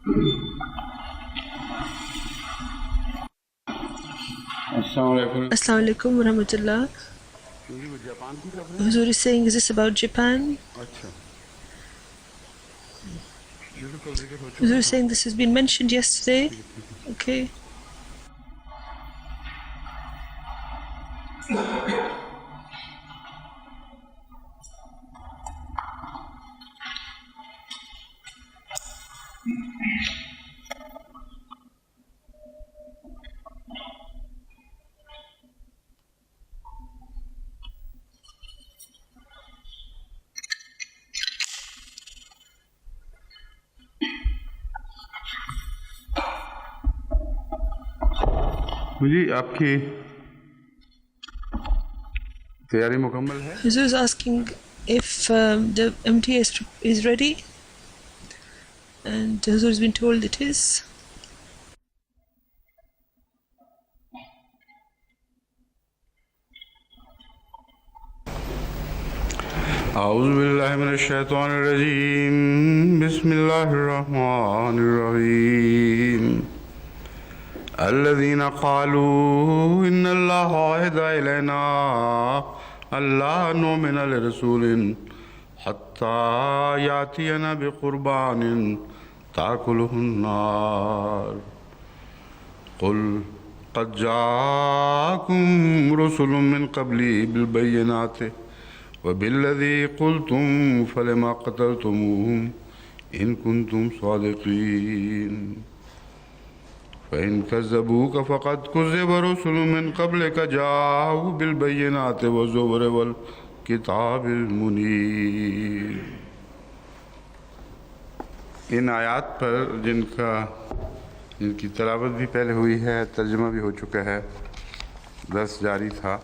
Assalamu alaikum wa rahmatullah. Huzur is saying, is this about Japan? Huzur is saying this has been mentioned yesterday. Okay. जी आपकी तैयारी मुकम्मल है? Huzur is asking if the MT is ready, and Huzur has been told it is. أعوذ بالله من الشيطان الرجيم بسم الله الرحمن الرحيم الذين قالوا إن الله عهد إلينا ألا نؤمن لرسول حتى يأتينا بقربان تأكله النار قل قد جاءكم رسل من قبلي بالبينات وبالذي قلتم فلما قتلتموهم إن كنتم صادقين فإن كذبوك فقد كذب رسل من قبلك جاءوا بالبينات والزبر والكتاب المنير. इन आयात पर जिनकी तलावत भी पहले हुई है, तर्जुमा भी हो चुका है, दर्स जारी था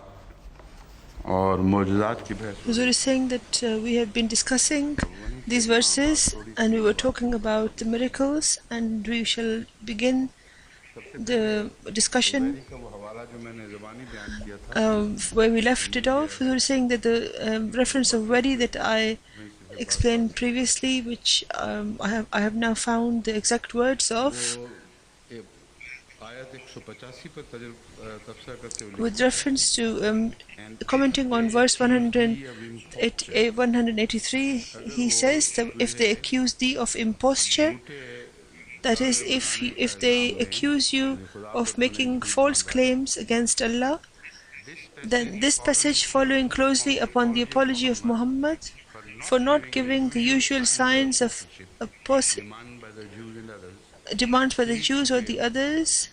और मौजूदात की बहस. Huzur is saying that we have been discussing these verses and we were talking about the miracles, and we shall begin the discussion where we left it off. We were saying that the reference of Wadi that I explained previously, which I have now found the exact words of, with reference to commenting on verse 183, he says that if they accuse thee of imposture, that is, if they accuse you of making false claims against Allah, then this passage following closely upon the apology of Muhammad for not giving the usual signs of demands by the Jews or the others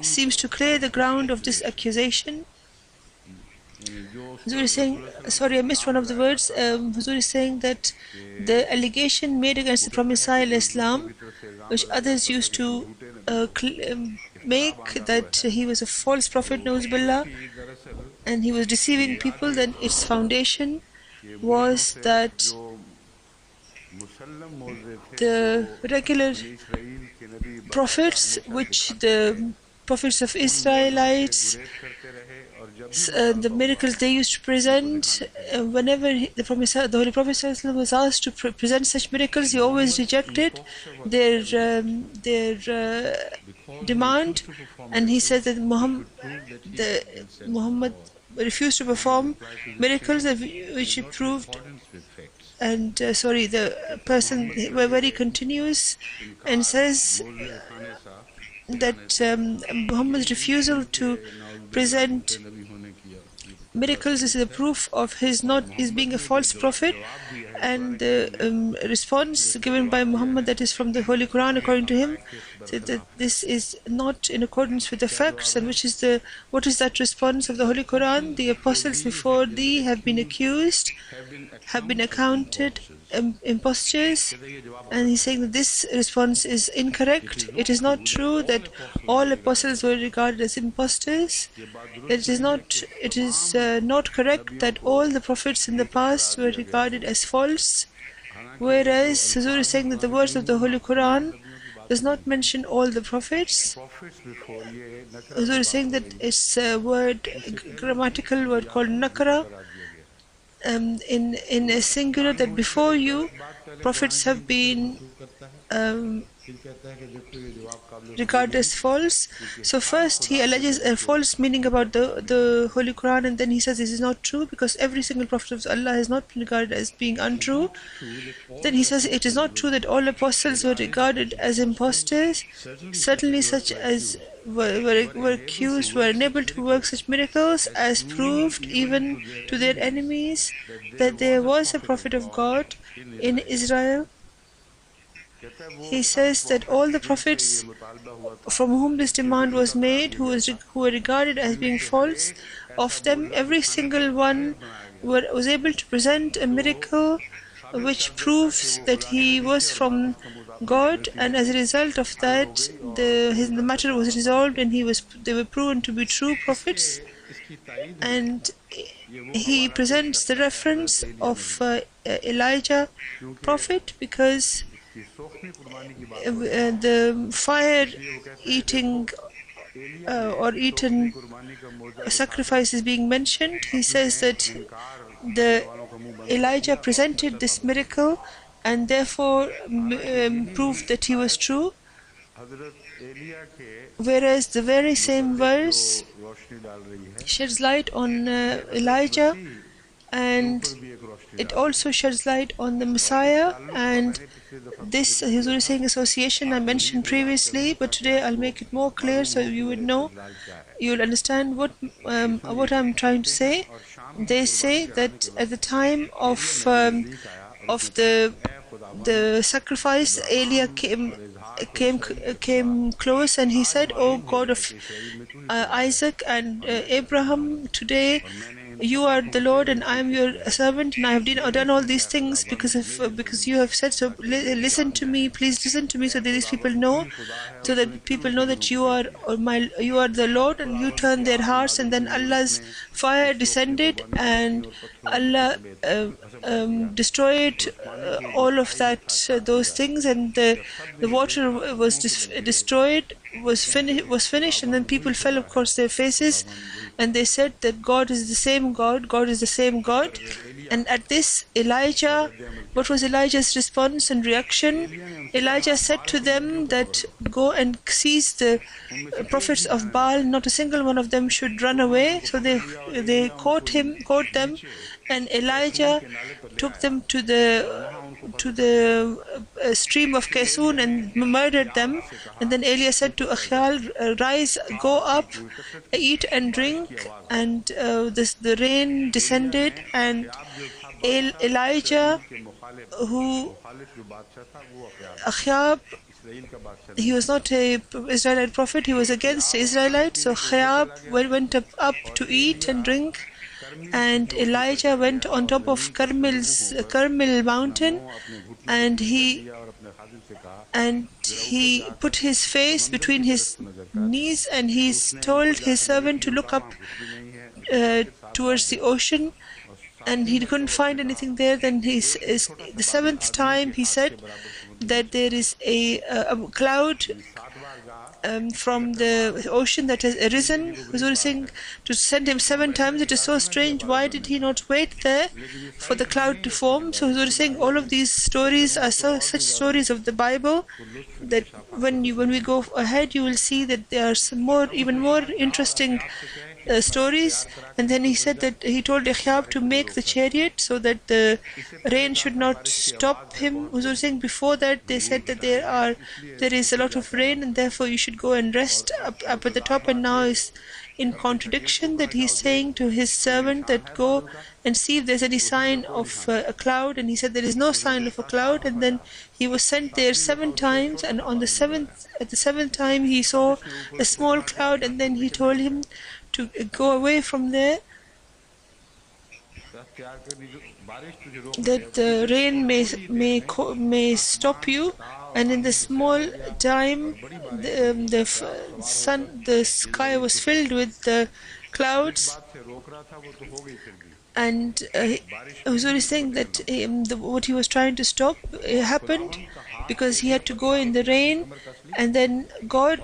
seems to clear the ground of this accusation. Huzur is saying, sorry, I missed one of the words. Huzur is saying that the allegation made against the Prophet Islam, which others used to make, that he was a false prophet, Nauzubillah, and he was deceiving people, then its foundation was that the regular prophets, which the prophets of Israelites, the miracles they used to present, whenever the Holy Prophet was asked to present such miracles, he always rejected their demand, and he said that Muhammad refused to perform miracles which he proved. And the person where he continues and says that Muhammad's refusal to present miracles is a proof of his being a false prophet, and the response given by Muhammad, that is from the Holy Quran, according to him, said that this is not in accordance with the facts. And what is that response of the Holy Quran? The apostles before thee have been accused, have been accounted impostors, and he's saying that this response is incorrect. It is not true that all apostles were regarded as impostors. It is not correct that all the prophets in the past were regarded as false. Whereas Huzur is saying that the words of the Holy Quran does not mention all the prophets. Huzur is saying that it's a grammatical word called nakra, in a singular, that before you prophets have been regarded as false. So first he alleges a false meaning about the Holy Quran, and then he says this is not true because every single prophet of Allah has not been regarded as being untrue. Then he says it is not true that all apostles were regarded as impostors. Certainly such as were accused were unable to work such miracles, as proved even to their enemies that there was a prophet of God in Israel. He says that all the prophets from whom this demand was made, who were regarded as being false, of them every single one was able to present a miracle which proves that he was from God, and as a result of that the matter was resolved and they were proven to be true prophets. And he presents the reference of Elijah prophet because the fire eating or eaten sacrifice is being mentioned. He says that the Elijah presented this miracle and therefore proved that he was true, whereas the very same verse sheds light on Elijah, and it also sheds light on the Messiah. And this Huzur is saying association I mentioned previously, but today I'll make it more clear so you would know, you will understand what I'm trying to say. They say that at the time of the sacrifice, Elia came close and he said, "O God of Isaac and Abraham, today you are the Lord and I am your servant, and I have done all these things because you have said so. Listen to me, please listen to me, so that these people know, so that people know that you are the Lord." And you turned their hearts, and then Allah's fire descended and Allah destroyed all of those things, and the water was destroyed, was finished, and then people fell across their faces, and they said that God is the same God, God is the same God. And at this, Elijah, what was Elijah's response and reaction? Elijah said to them that go and seize the prophets of Baal, not a single one of them should run away. So they caught them, and Elijah took them to the stream of Kesun and murdered them. And then Elia said to Achial, "Rise, go up, eat and drink." And the rain descended, and Elijah, who Achiab, he was not a Israelite prophet, he was against the Israelites. So Achiab went up to eat and drink, and Elijah went on top of Carmel mountain, and he put his face between his knees, and he told his servant to look up towards the ocean, and he couldn't find anything there. Then the seventh time he said that there is a cloud from the ocean that has arisen. Huzur is saying to send him 7 times. It is so strange. Why did he not wait there for the cloud to form? So Huzur is saying all of these stories are such stories of the Bible that when we go ahead, you will see that there are even more interesting stories. And then he said that he told Achiab to make the chariot so that the rain should not stop him. Huzur saying before that they said that there is a lot of rain and therefore you should go and rest up at the top, and now is in contradiction that he's saying to his servant that go and see if there's any sign of a cloud, and he said there is no sign of a cloud. And then he was sent there 7 times, and at the seventh time he saw a small cloud, and then he told him to go away from there, that the rain may stop you. And in the small time, the sky was filled with the clouds. And Huzur is saying that what he was trying to stop happened because he had to go in the rain, and then God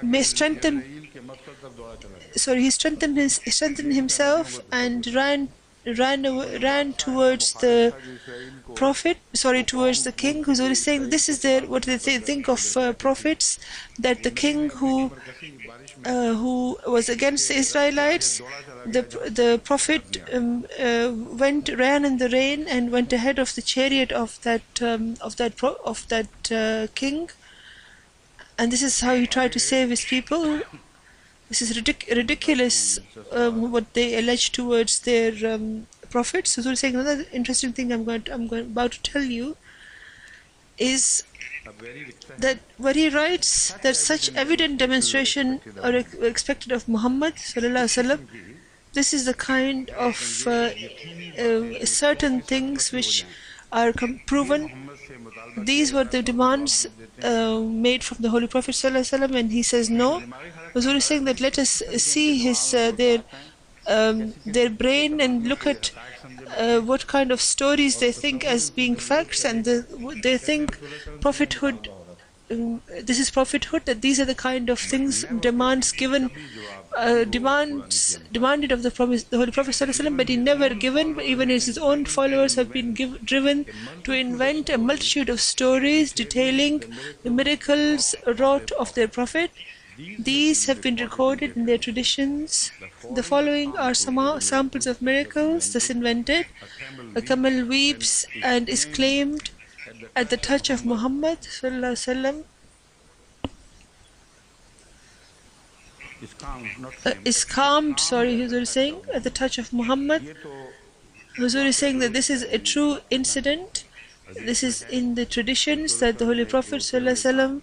may strengthen. Sorry, he strengthened himself and ran ran towards the prophet, towards the king. Huzur is saying this is what they think of prophets, that the king who was against the Israelites, the prophet ran in the rain and went ahead of the chariot of that king, and this is how he tried to save his people. This is ridiculous, what they allege towards their prophets. So saying another interesting thing about to tell you is that where he writes that such evident demonstration are expected of Muhammad sallallahu alaihi wasallam. This is the kind of certain things which are proven. These were the demands made from the Holy Prophet sallallahu alaihi wasallam, and he says no. Huzur is saying that let us see their brain and look at what kind of stories they think as being facts, and they think prophethood. This is prophethood. That these are the kind of things, demands given, demanded of the Holy Prophet ﷺ, but he never given. Even his own followers have been driven to invent a multitude of stories detailing the miracles wrought of their Prophet. These have been recorded in their traditions. The following are some samples of miracles thus invented. A camel weeps and is claimed at the touch of Muhammad sallallahu alaihi wasallam. Is calmed, Huzur is saying, at the touch of Muhammad. Huzur is saying that this is a true incident. This is in the traditions that the Holy Prophet sallallahu alaihi wasallam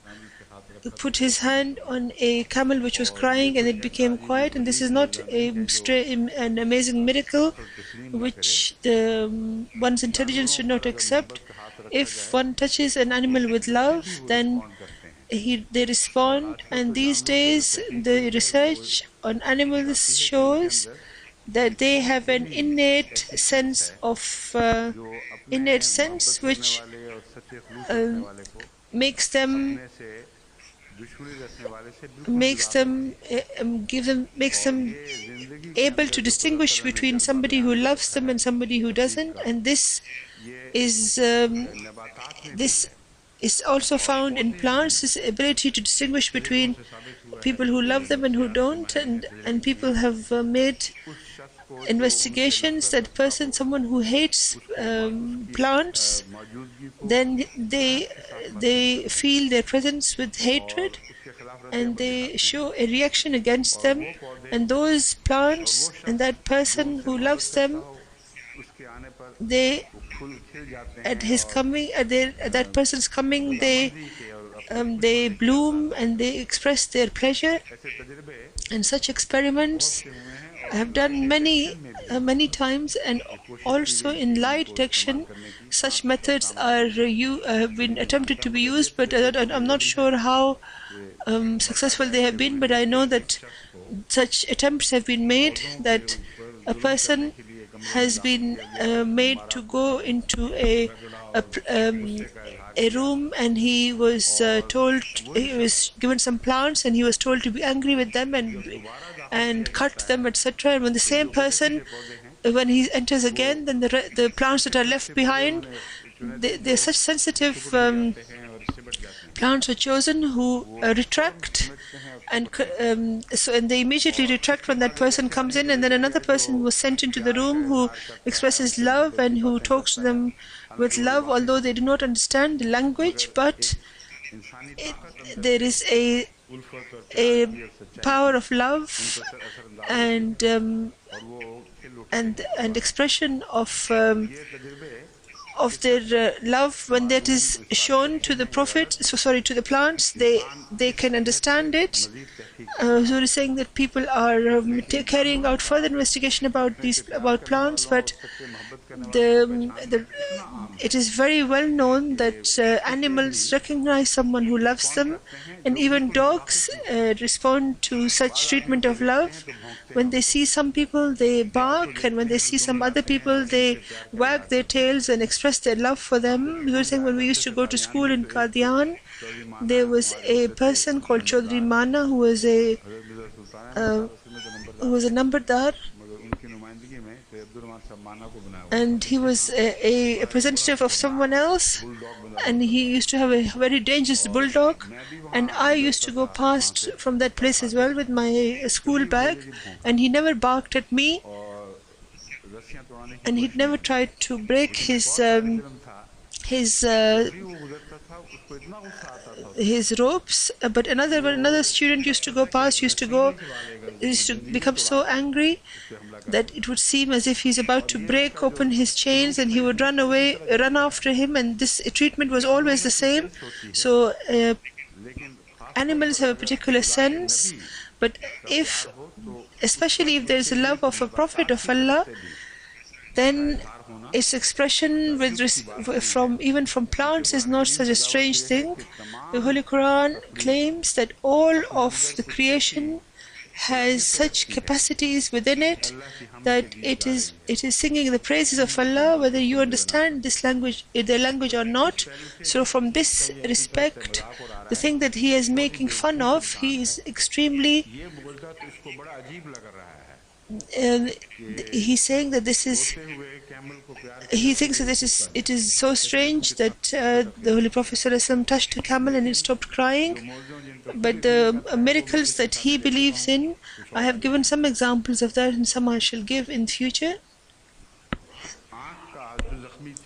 put his hand on a camel which was crying and it became quiet, and this is not an amazing miracle which one's intelligence should not accept. If one touches an animal with love, then they respond, and these days the research on animals shows that they have an innate sense which makes them able to distinguish between somebody who loves them and somebody who doesn't, and this is also found in plants. This ability to distinguish between people who love them and who don't, and people have made investigations that someone who hates plants, then they feel their presence with hatred and they show a reaction against them, and those plants and that person who loves them, at that person's coming, they bloom and they express their pleasure. And such experiments I have done many times, and also in lie detection such methods have been attempted to be used, but I'm not sure how successful they have been. But I know that such attempts have been made, that a person has been made to go into a room, and he was given some plants, and he was told to be angry with them and cut them, etc. And when the same person, when he enters again, then the plants that are left behind, they're such sensitive plants are chosen who retract, and they immediately retract when that person comes in, and then another person was sent into the room who expresses love and who talks to them with love, although they do not understand the language, but there is a power of love and expression of their love. When that is shown to the Prophet, to the plants, they can understand it. Huzur is saying that people are carrying out further investigation about plants, but it is very well known that animals recognize someone who loves them, and even dogs respond to such treatment of love. When they see some people, they bark, and when they see some other people, they wag their tails and express their love for them. We were saying when we used to go to school in Qadian, there was a person called Chaudhry Mana who was a Nambardar, and he was a representative of someone else, and he used to have a very dangerous bulldog, and I used to go past from that place as well with my school bag, and he never barked at me, and he'd never tried to break his uh, his ropes. But another student used to go past, used to become so angry that it would seem as if he's about to break open his chains, and he would run after him, and this treatment was always the same. So animals have a particular sense, but especially if there's a love of a prophet of Allah, then its expression even from plants is not such a strange thing. The Holy Quran claims that all of the creation has such capacities within it that it is singing the praises of Allah, whether you understand their language or not. So from this respect, the thing that he is making fun of, he is extremely he's saying that he thinks that it is so strange that the Holy Prophet ﷺ touched a camel and it stopped crying. But the miracles that he believes in, I have given some examples of that, and some I shall give in future.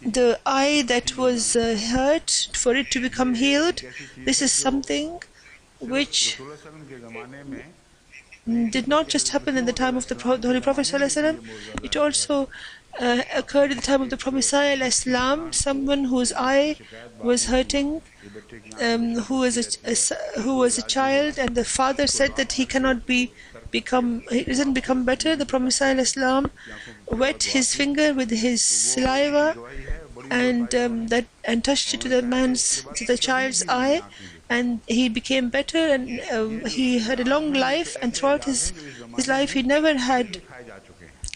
The eye that was hurt, for it to become healed, this is something which did not just happen in the time of the Holy Prophet ﷺ. It also occurred at the time of the Prophet ﷺ. Someone whose eye was hurting, who was a child, and the father said that he doesn't become better. The Prophet ﷺ wet his finger with his saliva and touched it to the child's eye, and he became better, and he had a long life, and throughout his life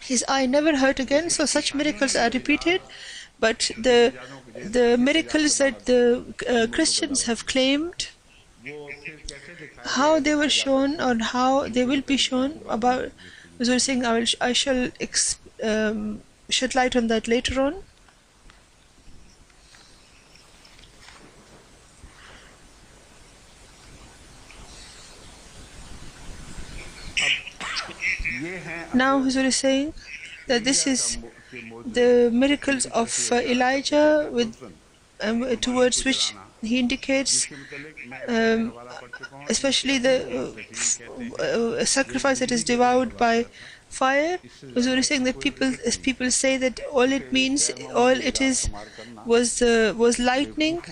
his eye never hurt again. So such miracles are repeated. But the miracles that the Christians have claimed, how they were shown or how they will be shown, about as I was saying, I shall shed light on that later on. Now Huzur is saying that this is the miracles of Elijah, towards which he indicates especially the sacrifice that is devoured by fire. Huzur is saying that people say that all it is was lightning,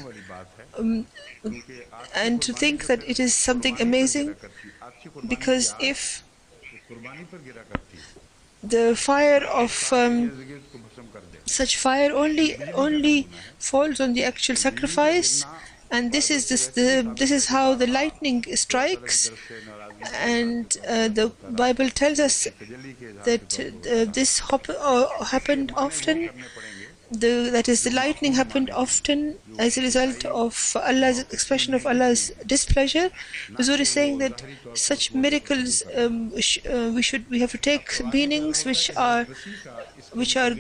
and to think that it is something amazing, because if the fire of such fire only falls on the actual sacrifice, and this is how the lightning strikes, and the Bible tells us that this happened often. That is, the lightning happened often as a result of Allah's expression of Allah's displeasure. Huzur is saying that such miracles we have to take meanings which are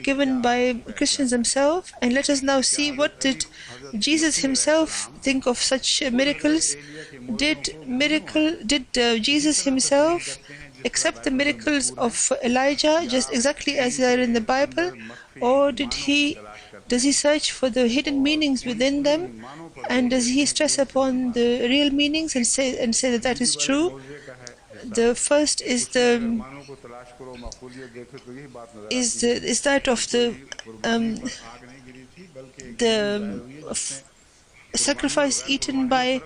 given by Christians themselves, and let us now see what did Jesus himself think of such miracles. Did Jesus himself accept the miracles of Elijah just exactly as they are in the Bible, or does he search for the hidden meanings within them, and does he stress upon the real meanings and say that that is true? The first is that of the sacrifice eaten by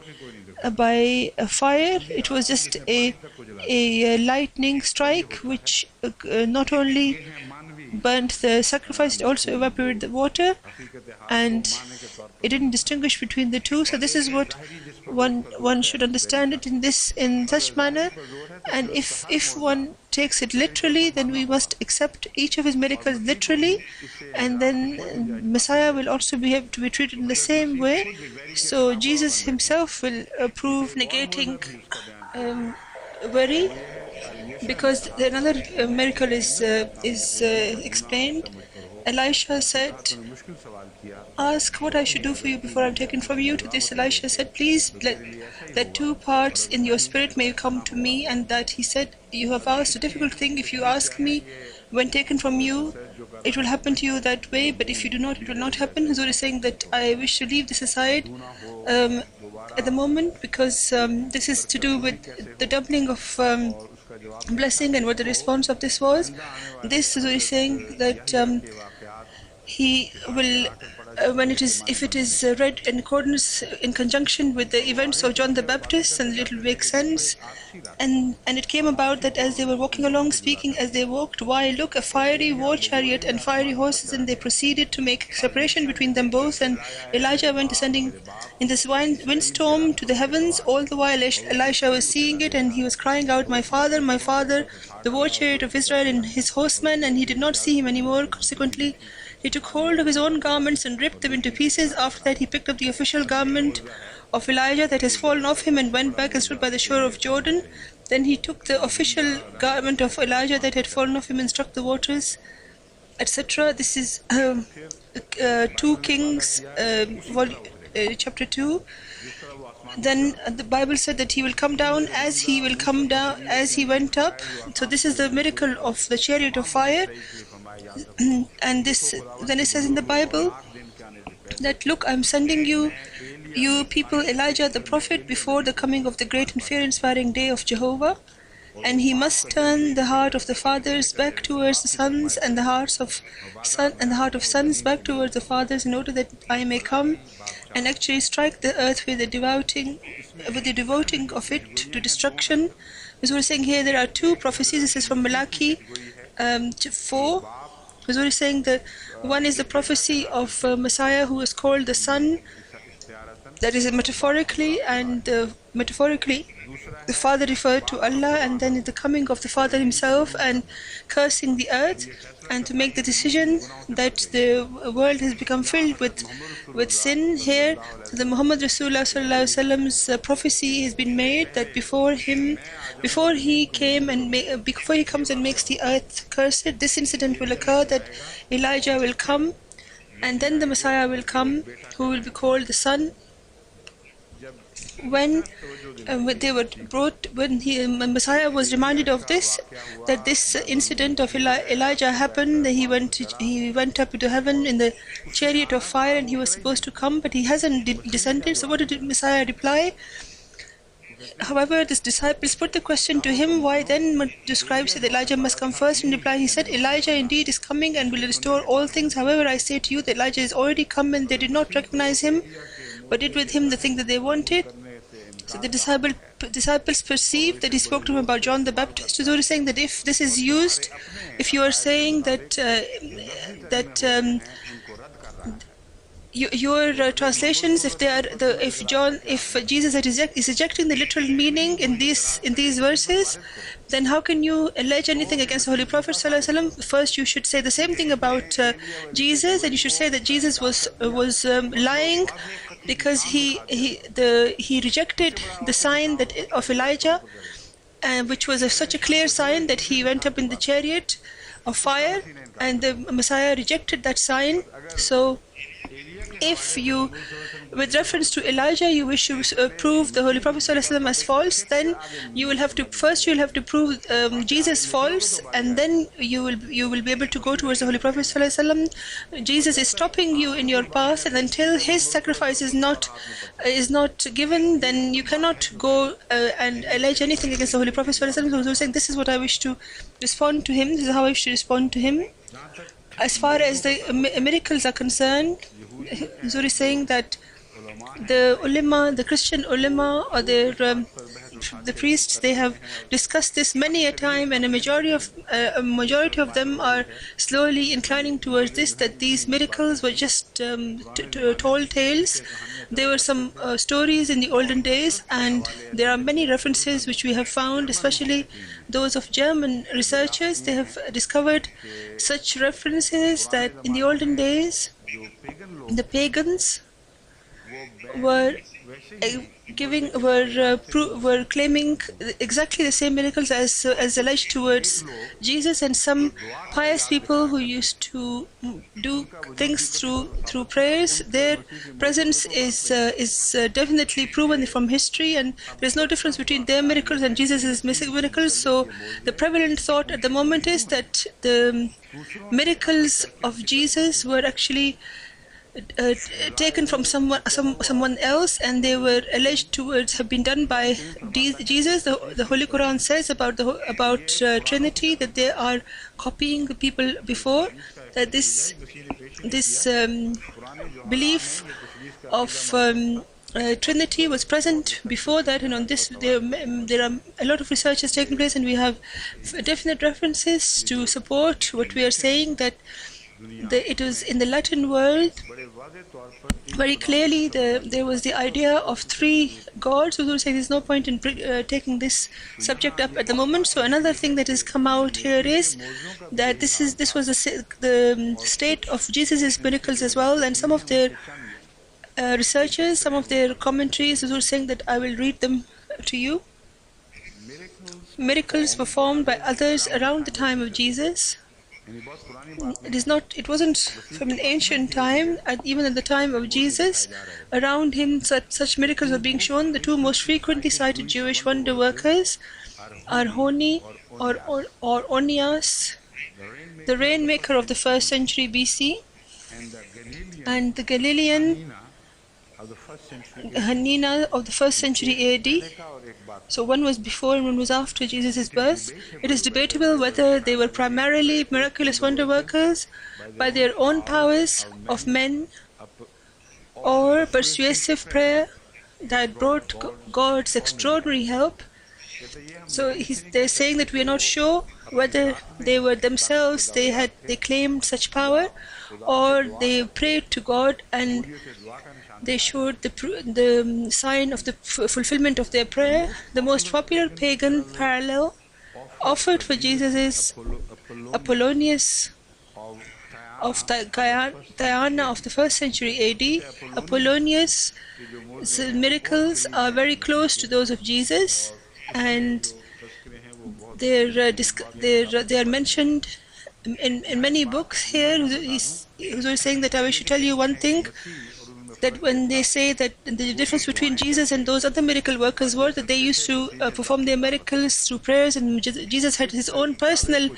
a fire. It was just a lightning strike which not only burnt the sacrifice, it also evaporated the water, and it didn't distinguish between the two. So this is what one should understand it in such manner. And if one takes it literally, then we must accept each of his miracles literally, and then Messiah will also have to be treated in the same way. So Jesus himself will prove negating worry, because another miracle is explained Elisha said, ask what I should do for you before I'm taken from you. To this Elisha said, please let two parts in your spirit may come to me. And that he said, you have asked a difficult thing. If you ask me when taken from you, it will happen to you that way, but if you do not, it will not happen. Huzur is saying that I wish to leave this aside at the moment, because this is to do with the doubling of blessing and what the response of this was. This Huzur is saying that he will when it is if it is read in accordance in conjunction with the events of John the Baptist, and it will make sense. And it came about that as they were walking along, speaking as they walked, why look, a fiery war chariot and fiery horses, and they proceeded to make separation between them both. And Elijah went ascending in this windstorm to the heavens. All the while Elisha was seeing it, and he was crying out, my father, the war chariot of Israel and his horsemen, and he did not see him anymore. Consequently, he took hold of his own garments and ripped them into pieces. After that, he picked up the official garment of Elijah that has fallen off him and went back and stood by the shore of Jordan. Then he took the official garment of Elijah that had fallen off him and struck the waters, etc. This is 2 Kings chapter 2. Then the Bible said that he will come down as he went up. So this is the miracle of the chariot of fire. And this, then it says in the Bible that, look, I'm sending you people, Elijah the prophet, before the coming of the great and fear-inspiring day of Jehovah. And he must turn the heart of the fathers back towards the sons, and the heart of sons back towards the fathers, in order that I may come and actually strike the earth with the devoting of it to destruction. As we're saying here, there are 2 prophecies. This is from Malachi 4. As we're saying that one is the prophecy of Messiah who is called the Son. That is metaphorically, and metaphorically the Father referred to Allah, and then the coming of the Father himself and cursing the earth, and to make the decision that the world has become filled with sin. Here the Muhammad Rasulullah sallallahu alaihi wasallam's prophecy has been made that before he comes and makes the earth cursed, this incident will occur, that Elijah will come, and then the Messiah will come, who will be called the Son. When Messiah was reminded of this, that this incident of Elijah happened, that he went up to heaven in the chariot of fire, and he was supposed to come, but he hasn't descended. So what did Messiah reply? However, the disciples put the question to him, why then describes that Elijah must come first. In reply, he said, Elijah indeed is coming and will restore all things. However, I say to you that Elijah is already come, and they did not recognize him, but did with him the thing that they wanted. So the disciples perceived that he spoke to him about John the Baptist. So he is saying that if this is used, if you are saying that your translations, if Jesus is rejecting the literal meaning in these verses, then how can you allege anything against the Holy Prophet sallallahu alaihi wasallam? First, you should say the same thing about Jesus, and you should say that Jesus was lying, because he rejected the sign of Elijah, which was such a clear sign that he went up in the chariot of fire, and the Messiah rejected that sign. So if you, with reference to Elijah, you wish to prove the Holy Prophet ﷺ as false, then you will have to prove Jesus false, and then you will be able to go towards the Holy Prophet ﷺ. Jesus is stopping you in your path, and until his sacrifice is not given, then you cannot go and allege anything against the Holy Prophet ﷺ. So saying, this is what I wish to respond to him. This is how I wish to respond to him. As far as the miracles are concerned, Zuri is saying that the ulama, the Christian ulama, or the priests, they have discussed this many a time, and a majority of them are slowly inclining towards this, that these miracles were just told tales. There were some stories in the olden days, and there are many references which we have found, especially those of German researchers. They have discovered such references that in the olden days, the pagans, were were claiming exactly the same miracles as alleged towards Jesus, and some pious people who used to do things through prayers. Their presence is definitely proven from history, and there's no difference between their miracles and Jesus' miracles. So the prevalent thought at the moment is that the miracles of Jesus were actually taken from someone else, and they were alleged to have been done by Jesus. The Holy Quran says about Trinity that they are copying the people before. That this belief of Trinity was present before that, and on this there are a lot of researches taking place, and we have definite references to support what we are saying, that it was in the Latin world very clearly there was the idea of three gods. So saying there's no point in taking this subject up at the moment. So another thing that has come out here is that this was the state of Jesus' miracles as well, and some of their researchers, some of their commentaries were saying that I will read them to you. Miracles performed by others around the time of Jesus. It wasn't from an ancient time, and even at the time of Jesus, around him such miracles were being shown. The two most frequently cited Jewish wonder workers are Honi or Onias, the rainmaker of the 1st century BC, and the Galilean Hanina of the 1st century AD. So one was before and one was after Jesus' birth. It is debatable whether they were primarily miraculous wonder workers by their own powers of men, or persuasive prayer that brought God's extraordinary help. So they're saying that we are not sure whether they were themselves, they claimed such power, or they prayed to God and they showed the sign of the fulfillment of their prayer. The most popular pagan parallel offered for Jesus is Apollonius of Diana of the 1st century AD. Apollonius' miracles are very close to those of Jesus, and they are mentioned in many books. Here, he's saying that I wish to tell you one thing, that when they say that the difference between Jesus and those other miracle workers were that they used to perform their miracles through prayers, and Jesus had his own personal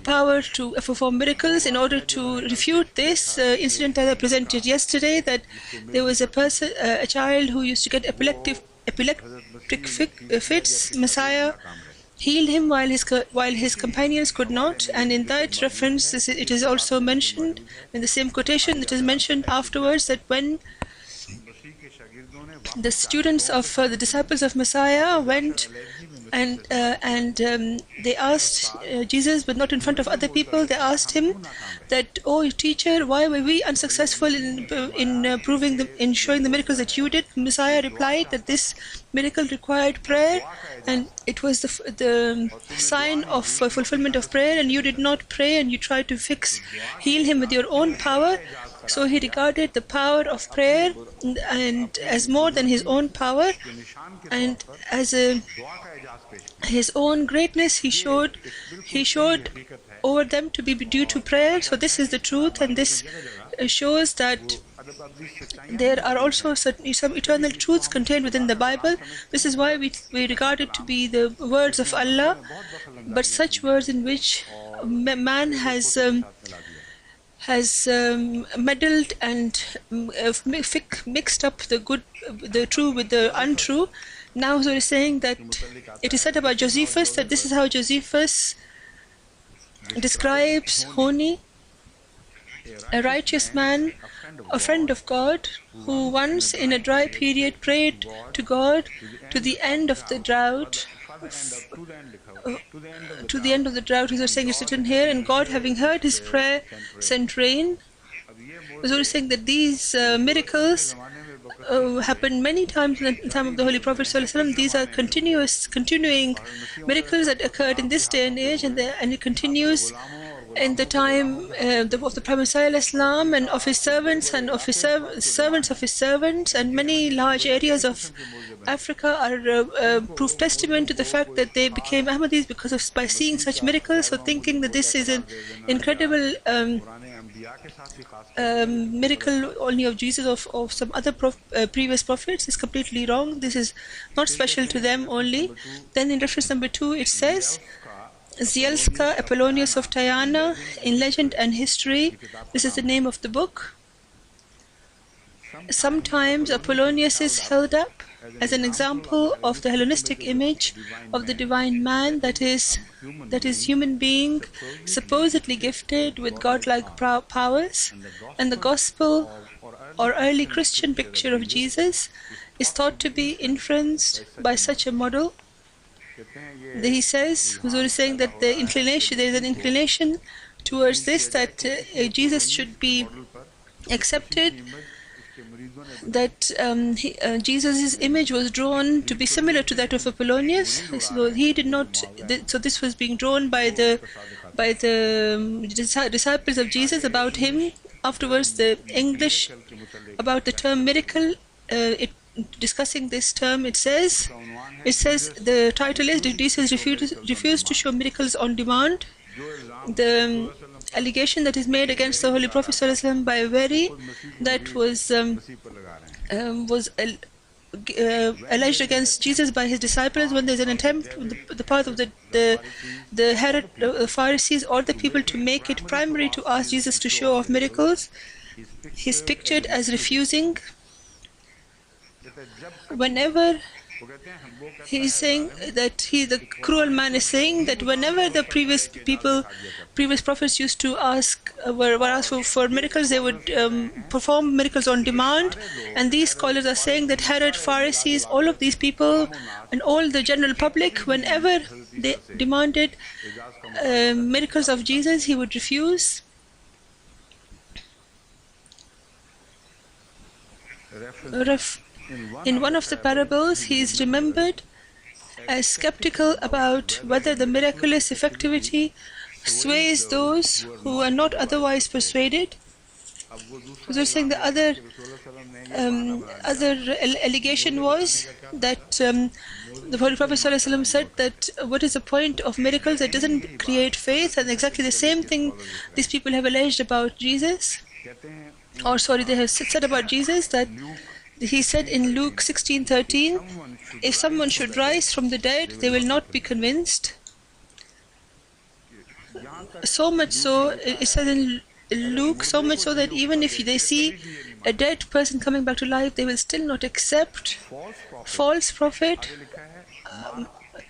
power to perform miracles. In order to refute this incident that I presented yesterday, that there was a child who used to get epileptic fits. Messiah healed him while his companions could not, and in that reference it is also mentioned in the same quotation. It is mentioned afterwards that when the students of the disciples of Messiah went and they asked Jesus, but not in front of other people, they asked him that, "Oh teacher, why were we unsuccessful in showing the miracles that you did?" Messiah replied that this miracle required prayer, and it was the sign of fulfillment of prayer, and you did not pray, and you tried to heal him with your own power. So he regarded the power of prayer and as more than his own power, and as his own greatness he showed over them to be due to prayer. So this is the truth, and this shows that there are also some eternal truths contained within the Bible. This is why we regard it to be the words of Allah, but such words in which man has meddled and mixed up the true with the untrue. Now we're saying that it is said about Josephus that this is how Josephus describes Honi, a righteous man, a friend of God, who once in a dry period prayed to God to the end of the drought. To the end of the drought, he was saying it's written here, and God, having heard his prayer, sent rain. He was saying that these miracles happened many times in the time of the Holy Prophet ﷺ. These are continuing miracles that occurred in this day and age, and it continues in the time of the Prophet ﷺ and of his servants and of his servants of his servants, and many large areas of Africa are proof testament to the fact that they became Ahmadis because of by seeing such miracles. So thinking that this is an incredible miracle only of Jesus of some other previous prophets is completely wrong. This is not special to them only. Then in reference number 2 it says, Zielska Apollonius of Tyana in Legend and History, this is the name of the book. Sometimes Apollonius is held up as an example of the Hellenistic image of the divine man, that is human being supposedly gifted with godlike powers, and the gospel or early Christian picture of Jesus is thought to be influenced by such a model. He says, Huzur is saying that there is an inclination towards this, that Jesus should be accepted, that Jesus' image was drawn to be similar to that of Apollonius. So he did not. So this was being drawn by the disciples of Jesus about him. Afterwards, the English about the term miracle. Discussing this term, it says the title is "Did Jesus refuse to show miracles on demand?" The allegation that is made against the Holy Prophet ﷺ by Veri, that was alleged against Jesus by his disciples when there's an attempt on the part of the Herod, Pharisees, or the people to make it primary to ask Jesus to show off miracles. He's pictured as refusing. Whenever he's saying that the cruel man is saying that whenever the previous prophets used to were asked for miracles, they would perform miracles on demand. And these scholars are saying that Herod, Pharisees, all of these people and all the general public, whenever they demanded miracles of Jesus, he would refuse. In one of the parables, he is remembered as skeptical about whether the miraculous effectivity sways those who are not otherwise persuaded. So they're saying the other allegation was that the Holy Prophet ﷺ said that what is the point of miracles? It doesn't create faith, and exactly the same thing these people have alleged about Jesus. They have said about Jesus that he said in Luke 16:13, if someone should rise from the dead, they will not be convinced. So much so, it says in Luke, so much so that even if they see a dead person coming back to life, they will still not accept. False prophet,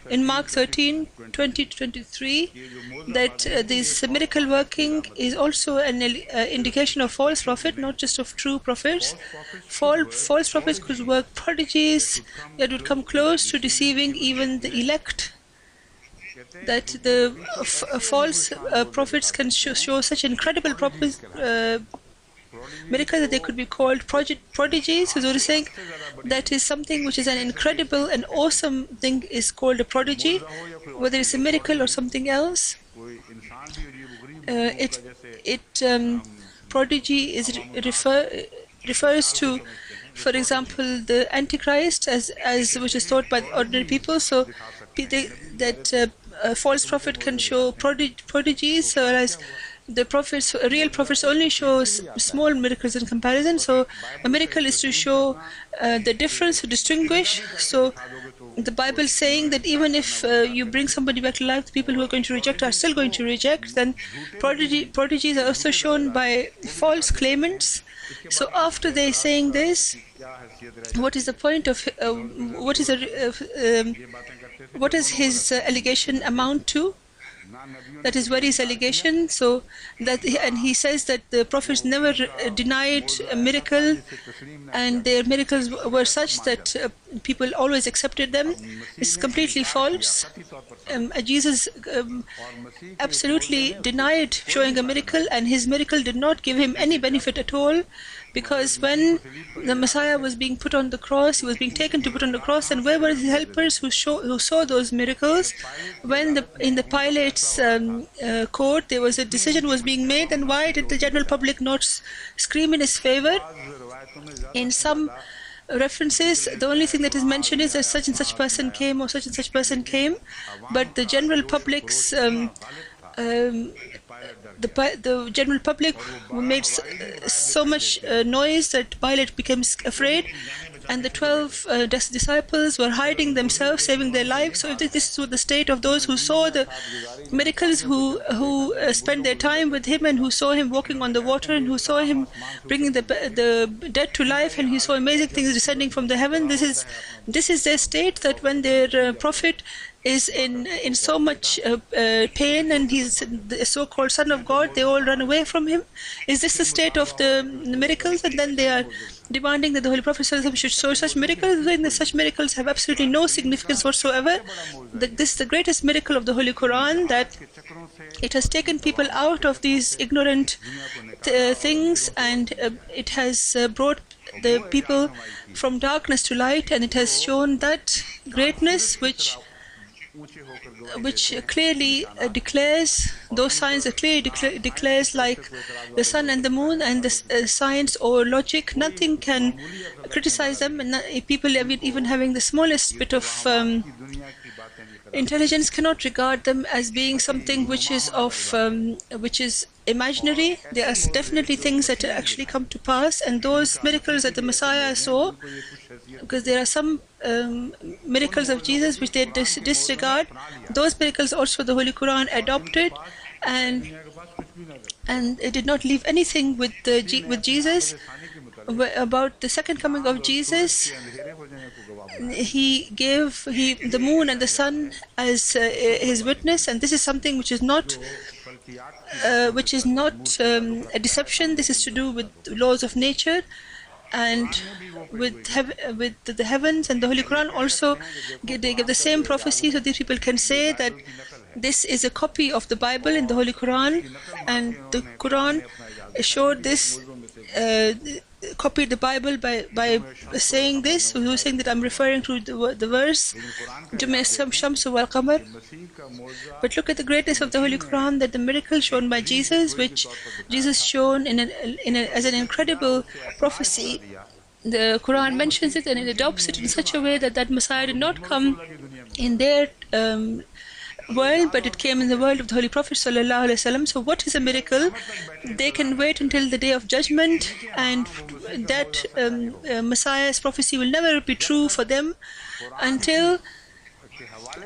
in Mark 13:20-23, that this miracle working is also an indication of false prophet, not just of true prophets. False prophets could work prodigies that would come close to deceiving even the elect. That the false prophets can show such incredible miracles that they could be called prodigies. So we're saying that is something which is an incredible and awesome thing is called a prodigy, whether it's a miracle or something else. Prodigy is refers to, for example, the Antichrist, as which is thought by ordinary people. So that a false prophet can show prodigies, whereas the real prophets only show small miracles in comparison. So a miracle is to show the difference, to distinguish. So the Bible is saying that even if you bring somebody back to life, the people who are going to reject are still going to reject. Then prodigies are also shown by false claimants. So after they saying this, what is the point of what is his allegation amount to? That is Veri's allegation. So and he says that the prophets never denied a miracle, and their miracles were such that people always accepted them. It's completely false. Jesus absolutely denied showing a miracle, and his miracle did not give him any benefit at all, because when the Messiah was being put on the cross, he was being taken to put on the cross, and where were his helpers who saw those miracles? When in the Pilate's court there was a decision was being made, then why did the general public not scream in his favor? In some references, the only thing that is mentioned is that such and such person came or such and such person came, but the general public's the general public made so much noise that Pilate became afraid, and the 12 disciples were hiding themselves, saving their lives. So if this is the state of those who saw the miracles, who spent their time with him, and who saw him walking on the water, and who saw him bringing the dead to life, and he saw amazing things descending from the heaven, this is their state, that when their prophet is in so much pain, and he's the so-called Son of God, they all run away from him. Is this the state of the miracles? And then they are demanding that the Holy Prophet ﷺ should show such miracles, saying that such miracles have absolutely no significance whatsoever. This is the greatest miracle of the Holy Quran, that it has taken people out of these ignorant things, and it has brought the people from darkness to light, and it has shown that greatness which clearly declares, those signs that clearly declares, like the sun and the moon, and the science or logic, nothing can criticize them, and people even having the smallest bit of intelligence cannot regard them as being something which is imaginary. There are definitely things that actually come to pass, and those miracles that the Messiah saw, because there are some miracles of Jesus which they disregard, those miracles also the Holy Quran adopted, and it did not leave anything with Jesus. About the second coming of Jesus, he gave the moon and the sun as his witness, and this is something which is not a deception. This is to do with laws of nature, and with the heavens. And the Holy Quran also they give the same prophecy, so these people can say that this is a copy of the Bible in the Holy Quran, and the Quran showed this, copied the Bible by saying this. He was saying that I'm referring to the verse Shamsu wal Qamar. But look at the greatness of the Holy Quran, that the miracle shown by Jesus, which Jesus shown as an incredible prophecy, the Quran mentions it and it adopts it in such a way that Messiah did not come in their world, but it came in the world of the Holy Prophet ﷺ. So what is a miracle? They can wait until the day of judgment, and that Messiah's prophecy will never be true for them until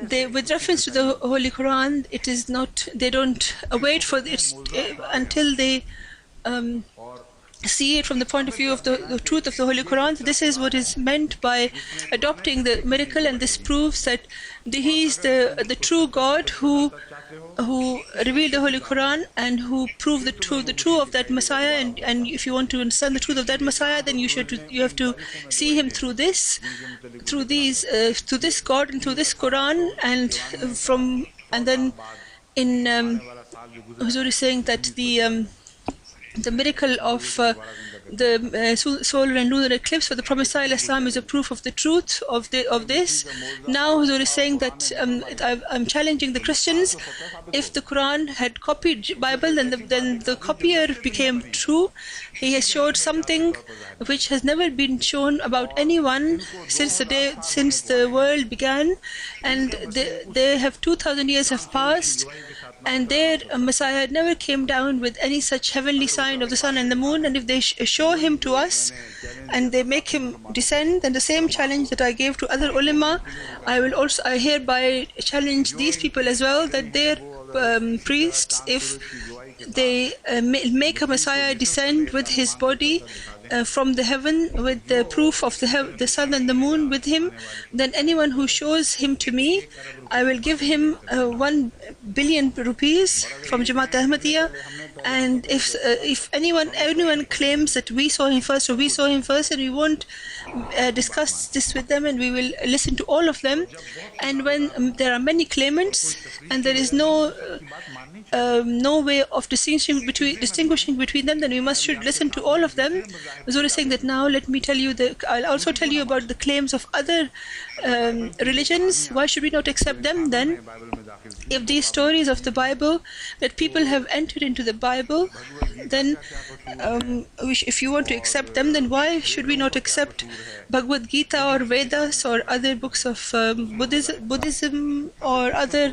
they, with reference to the Holy Quran, it is not, they don't wait for it until they see it from the point of view of the truth of the Holy Quran. So this is what is meant by adopting the miracle, and this proves that he is the true God who revealed the Holy Quran and who proved the truth of that Messiah. And if you want to understand the truth of that Messiah, then you have to see him through this God and through this Quran, and then in Huzur is saying that the miracle of the solar and lunar eclipse for the Prophet ﷺ is a proof of the truth of this. Now Huzur is saying that I'm challenging the Christians. If the Quran had copied Bible, then the copier became true. He has showed something which has never been shown about anyone since the world began, and they have 2,000 years have passed, and their Messiah never came down with any such heavenly sign of the sun and the moon. And if they show him to us and they make him descend, then the same challenge that I gave to other ulama, I hereby challenge these people as well, that their priests, if they make a Messiah descend with his body, from the heaven with the proof of the sun and the moon with him, then anyone who shows him to me, I will give him 1 billion rupees from Jamaat Ahmadiyya. And if anyone claims that we saw him first, or we saw him first, and we won't discuss this with them, and we will listen to all of them. And when there are many claimants and there is no way of distinguishing between them, then we should listen to all of them. Zul is saying that now let me tell you I'll also tell you about the claims of other religions. Why should we not accept them then? If these stories of the Bible, that people have entered into the Bible, then if you want to accept them, then why should we not accept Bhagavad Gita or Vedas or other books of Buddhism or other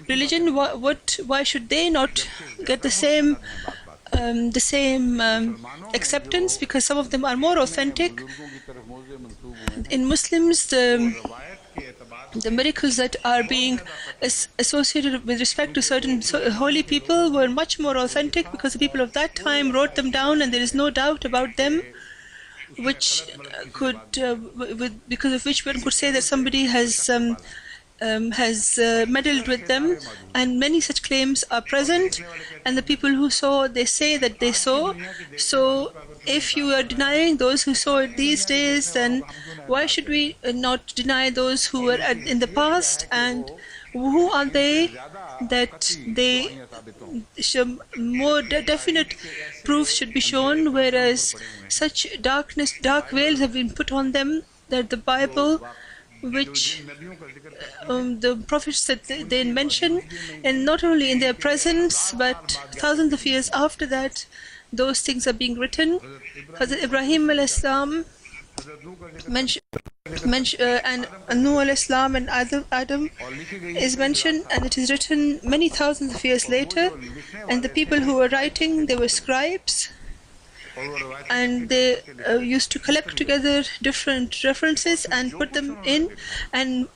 religion? Why should they not get the same acceptance? Because some of them are more authentic. In Muslims, the miracles that are being associated with respect to certain holy people were much more authentic, because the people of that time wrote them down, and there is no doubt about them, which could, because of which one could say that somebody has meddled with them. And many such claims are present, and the people who saw, they say that they saw. So if you are denying those who saw it these days, then why should we not deny those who were in the past? And who are they that they more definite proof should be shown, whereas such dark veils have been put on them, that the Bible, which the prophets that they mention, and not only in their presence but thousands of years after that, those things are being written. Hazrat Ibrahim al-Islam and Nuh al-Islam and Adam is mentioned, and it is written many thousands of years later. And the people who were writing, they were scribes, and they used to collect together different references and put them in, and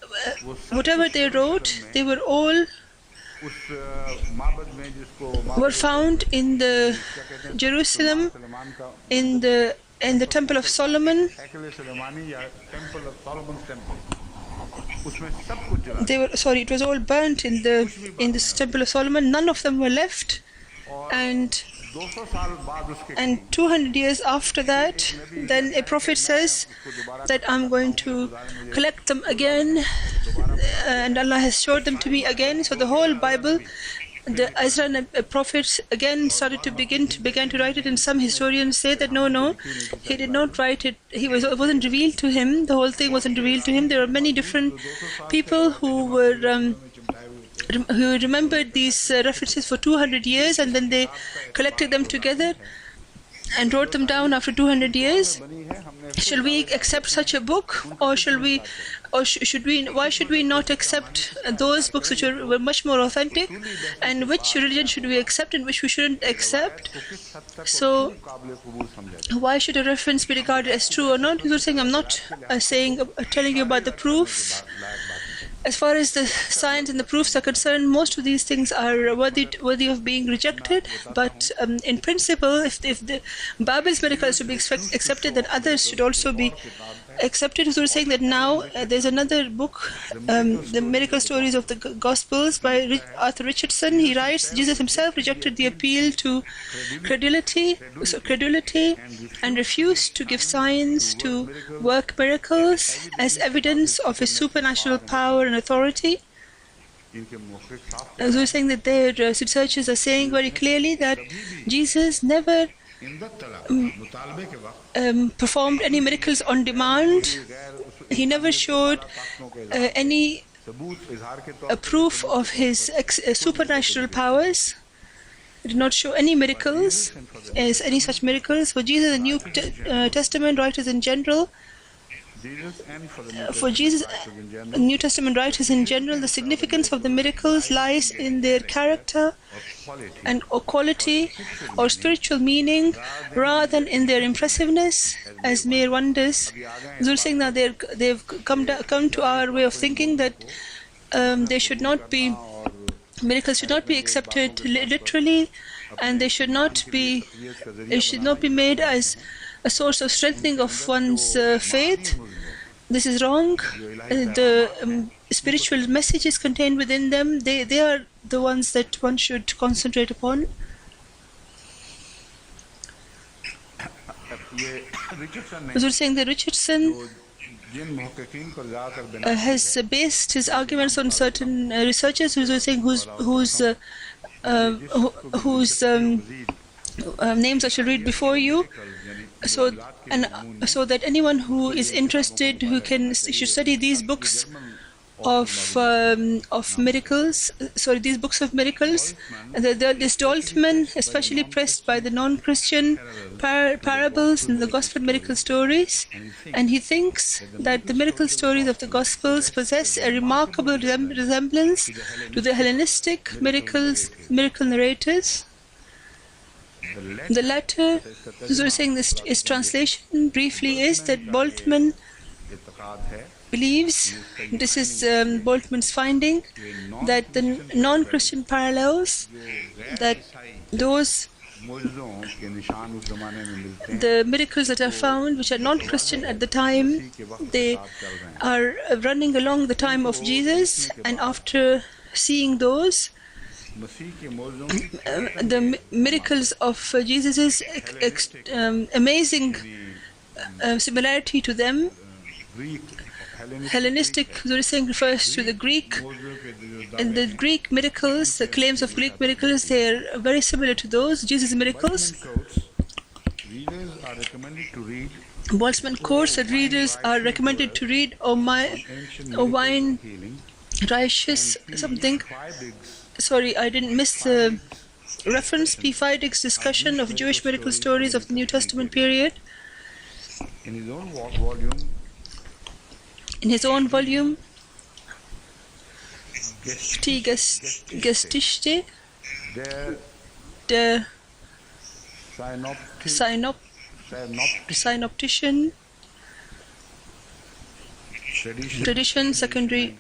whatever they wrote, they were all were found in the Jerusalem, in the Temple of Solomon. They were, sorry, it was all burnt in this Temple of Solomon. None of them were left, and 200 years after that, then a prophet says that I'm going to collect them again, and Allah has showed them to me again. So the whole Bible, the Israel prophets again began to write it, and some historians say that no, he did not write it. It wasn't revealed to him. The whole thing wasn't revealed to him. There were many different people who remembered these references for 200 years, and then they collected them together and wrote them down after 200 years. Shall we accept such a book, or should we? Why should we not accept those books which were much more authentic? And which religion should we accept and which we shouldn't accept? So why should a reference be regarded as true or not? You're saying I'm not telling you about the proof. As far as the science and the proofs are concerned, most of these things are worthy of being rejected. But in principle, if the Bible's miracle is to be accepted, then others should also be accepted. So we're saying that now there's another book, The Miracle Stories of the Gospels by Arthur Richardson. He writes, Jesus himself rejected the appeal to credulity, and refused to give signs, to work miracles as evidence of his supernatural power and authority. So we're saying that their researchers are saying very clearly that Jesus never performed any miracles on demand. He never showed any proof of his supernatural powers. He did not show any miracles, any such miracles. For Jesus and New Testament writers in general, New Testament writers in general, the significance of the miracles lies in their character and or quality or spiritual meaning, rather than in their impressiveness as mere wonders. Zul saying that they've come to our way of thinking that miracles should not be accepted literally, and they should not be made as a source of strengthening of one's faith. This is wrong. The spiritual messages contained within them, they are the ones that one should concentrate upon. Huzur saying that Richardson has based his arguments on certain researchers who's saying whose names I shall read before you, so that anyone who is interested, should study these books of miracles. Sorry, these books of miracles. This Daltman, especially pressed by the non-Christian parables and the gospel miracle stories, and he thinks that the miracle stories of the gospels possess a remarkable resemblance to the Hellenistic miracle narrators. The latter, so saying this translation briefly is that Boltman believes, this is Boltman's finding, that the non-Christian parallels, that those the miracles that are found which are non-Christian at the time, they are running along the time of Jesus, and after seeing those, the miracles of Jesus' amazing similarity to them. Hellenistic refers to the Greek, and the Greek miracles, the claims of Greek miracles, they are very similar to those Jesus' miracles. Boltzmann quotes that readers are recommended to read Owain Reich's something. Sorry, I didn't miss the reference. P. Feidig's discussion of Jewish miracle stories of the New Testament period. In his own volume, Die Geschichte der Synoptischen Tradition, secondary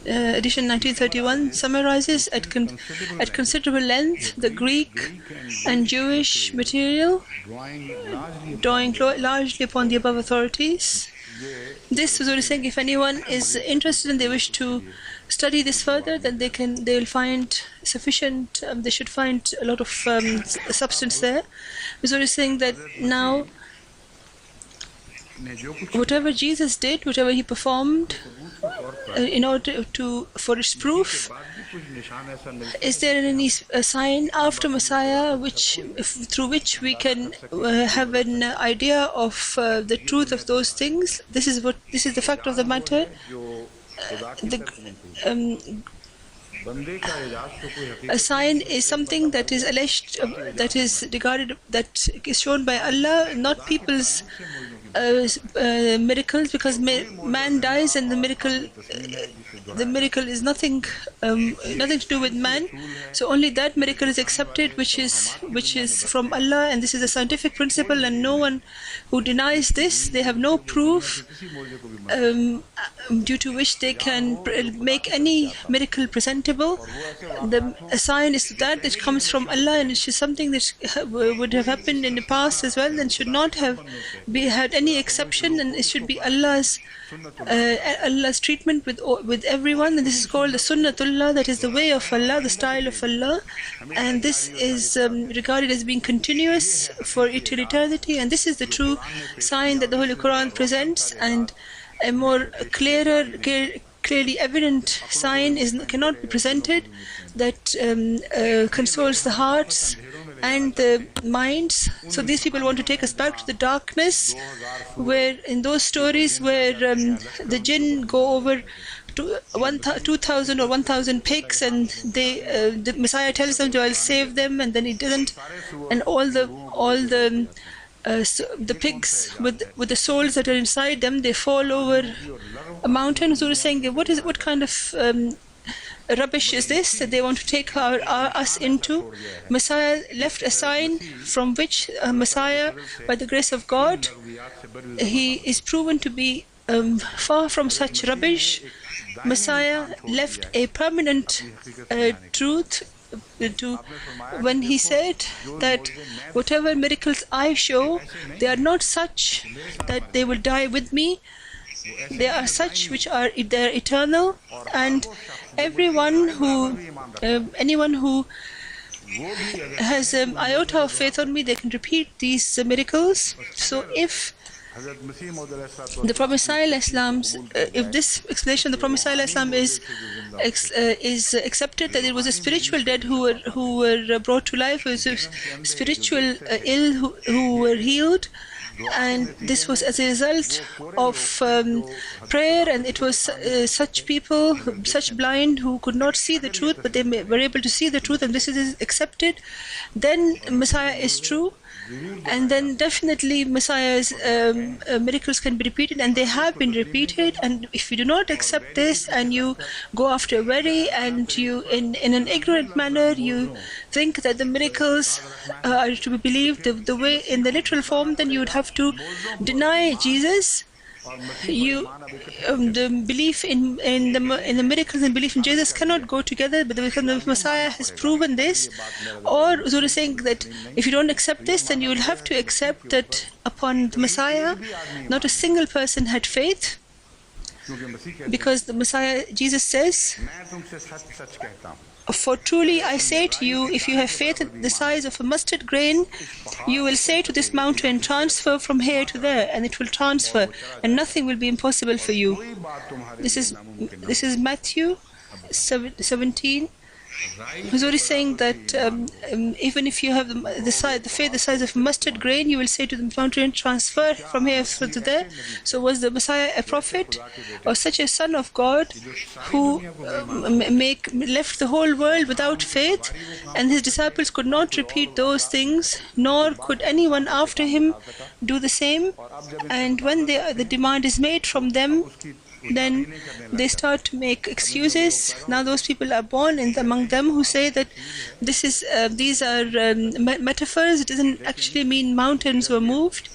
edition 1931, summarizes at considerable length the Greek and Jewish material, drawing largely upon the above authorities. This was saying, if anyone is interested and they wish to study this further, then they will find sufficient. They should find a lot of substance there. Was saying that now, whatever Jesus did, whatever he performed, in order for its proof, is there any sign after Messiah through which we can have an idea of the truth of those things? This is the fact of the matter. A sign is something that is alleged, that is regarded, that is shown by Allah, not people's miracles, because man dies and the miracle is nothing to do with man. So only that miracle is accepted which is from Allah, and this is a scientific principle, and no one who denies this, they have no proof due to which they can make any miracle presentable. A sign is that which comes from Allah, and it is something that would have happened in the past as well, and should not have had any exception, and it should be Allah's treatment with everyone. And this is called the Sunnatullah, that is the way of Allah, the style of Allah, and this is regarded as being continuous for eternity, and this is the true sign that the Holy Quran presents. And a more clearly evident sign cannot be presented that consoles the hearts and the minds. So these people want to take us back to the darkness, where in those stories where the jinn go over 2,000 or 1,000 pigs, and the Messiah tells them, "I'll save them," and then he doesn't, and all the pigs with the souls that are inside them, they fall over a mountain. So we're saying, what kind of rubbish is this that they want to take us into? Messiah left a sign from which Messiah, by the grace of God, he is proven to be far from such rubbish. Messiah left a permanent truth to when he said that whatever miracles I show, they are not such that they will die with me. They are such which are they're eternal, and anyone who has iota of faith on me, they can repeat these miracles. So if the Prophet if this explanation of the Prophet is accepted, that it was a spiritual dead who were brought to life, it was a spiritual ill who were healed, and this was as a result of prayer, and it was such people, such blind who could not see the truth, but they were able to see the truth, and this is accepted, then Messiah is true. And then definitely Messiah's miracles can be repeated, and they have been repeated. And if you do not accept this and you go after worry and you in an ignorant manner you think that the miracles are to be believed the way in the literal form, then you would have to deny Jesus. The belief in the miracles and belief in Jesus cannot go together, but because the Messiah has proven this. Or Huzur is saying that if you don't accept this, then you will have to accept that upon the Messiah, not a single person had faith, because the Messiah, Jesus says, for truly I say to you, if you have faith the size of a mustard grain, you will say to this mountain, transfer from here to there, and it will transfer, and nothing will be impossible for you. This is Matthew 17. Huzur is saying that even if you have the faith the size of a mustard grain, you will say to the mountain, transfer from here to there. So was the Messiah a prophet or such a son of God who left the whole world without faith, and his disciples could not repeat those things, nor could anyone after him do the same? And when the demand is made from them, then they start to make excuses. Now those people are born among them who say that these are metaphors. It doesn't actually mean mountains were moved.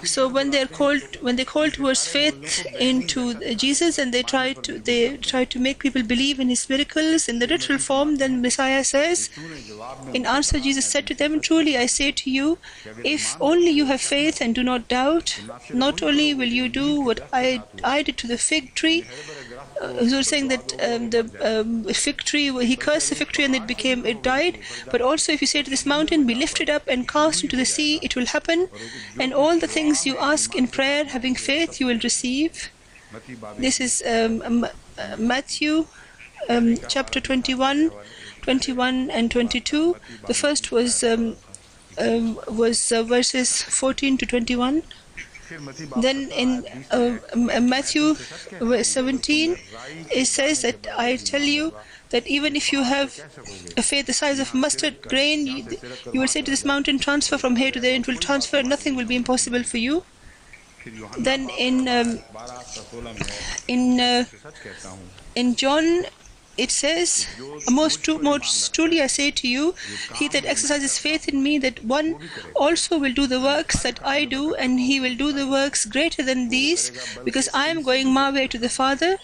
So when they call towards faith into Jesus, and they try to make people believe in his miracles in the literal form, then Messiah says, in answer, Jesus said to them, truly I say to you, if only you have faith and do not doubt, not only will you do what I did to the fig tree. Huzur saying that the fig tree, he cursed the fig tree and it died. But also, if you say to this mountain, be lifted up and cast into the sea, it will happen. And all the things you ask in prayer, having faith, you will receive. This is Matthew chapter 21 and 22. The first was verses 14 to 21. Then in Matthew 17, it says that I tell you that even if you have a faith the size of a mustard grain, you will say to this mountain, transfer from here to there, it will transfer, nothing will be impossible for you. Then in John, it says, most truly I say to you, he that exercises faith in me, that one also will do the works that I do, and he will do the works greater than these, because I am going my way to the Father.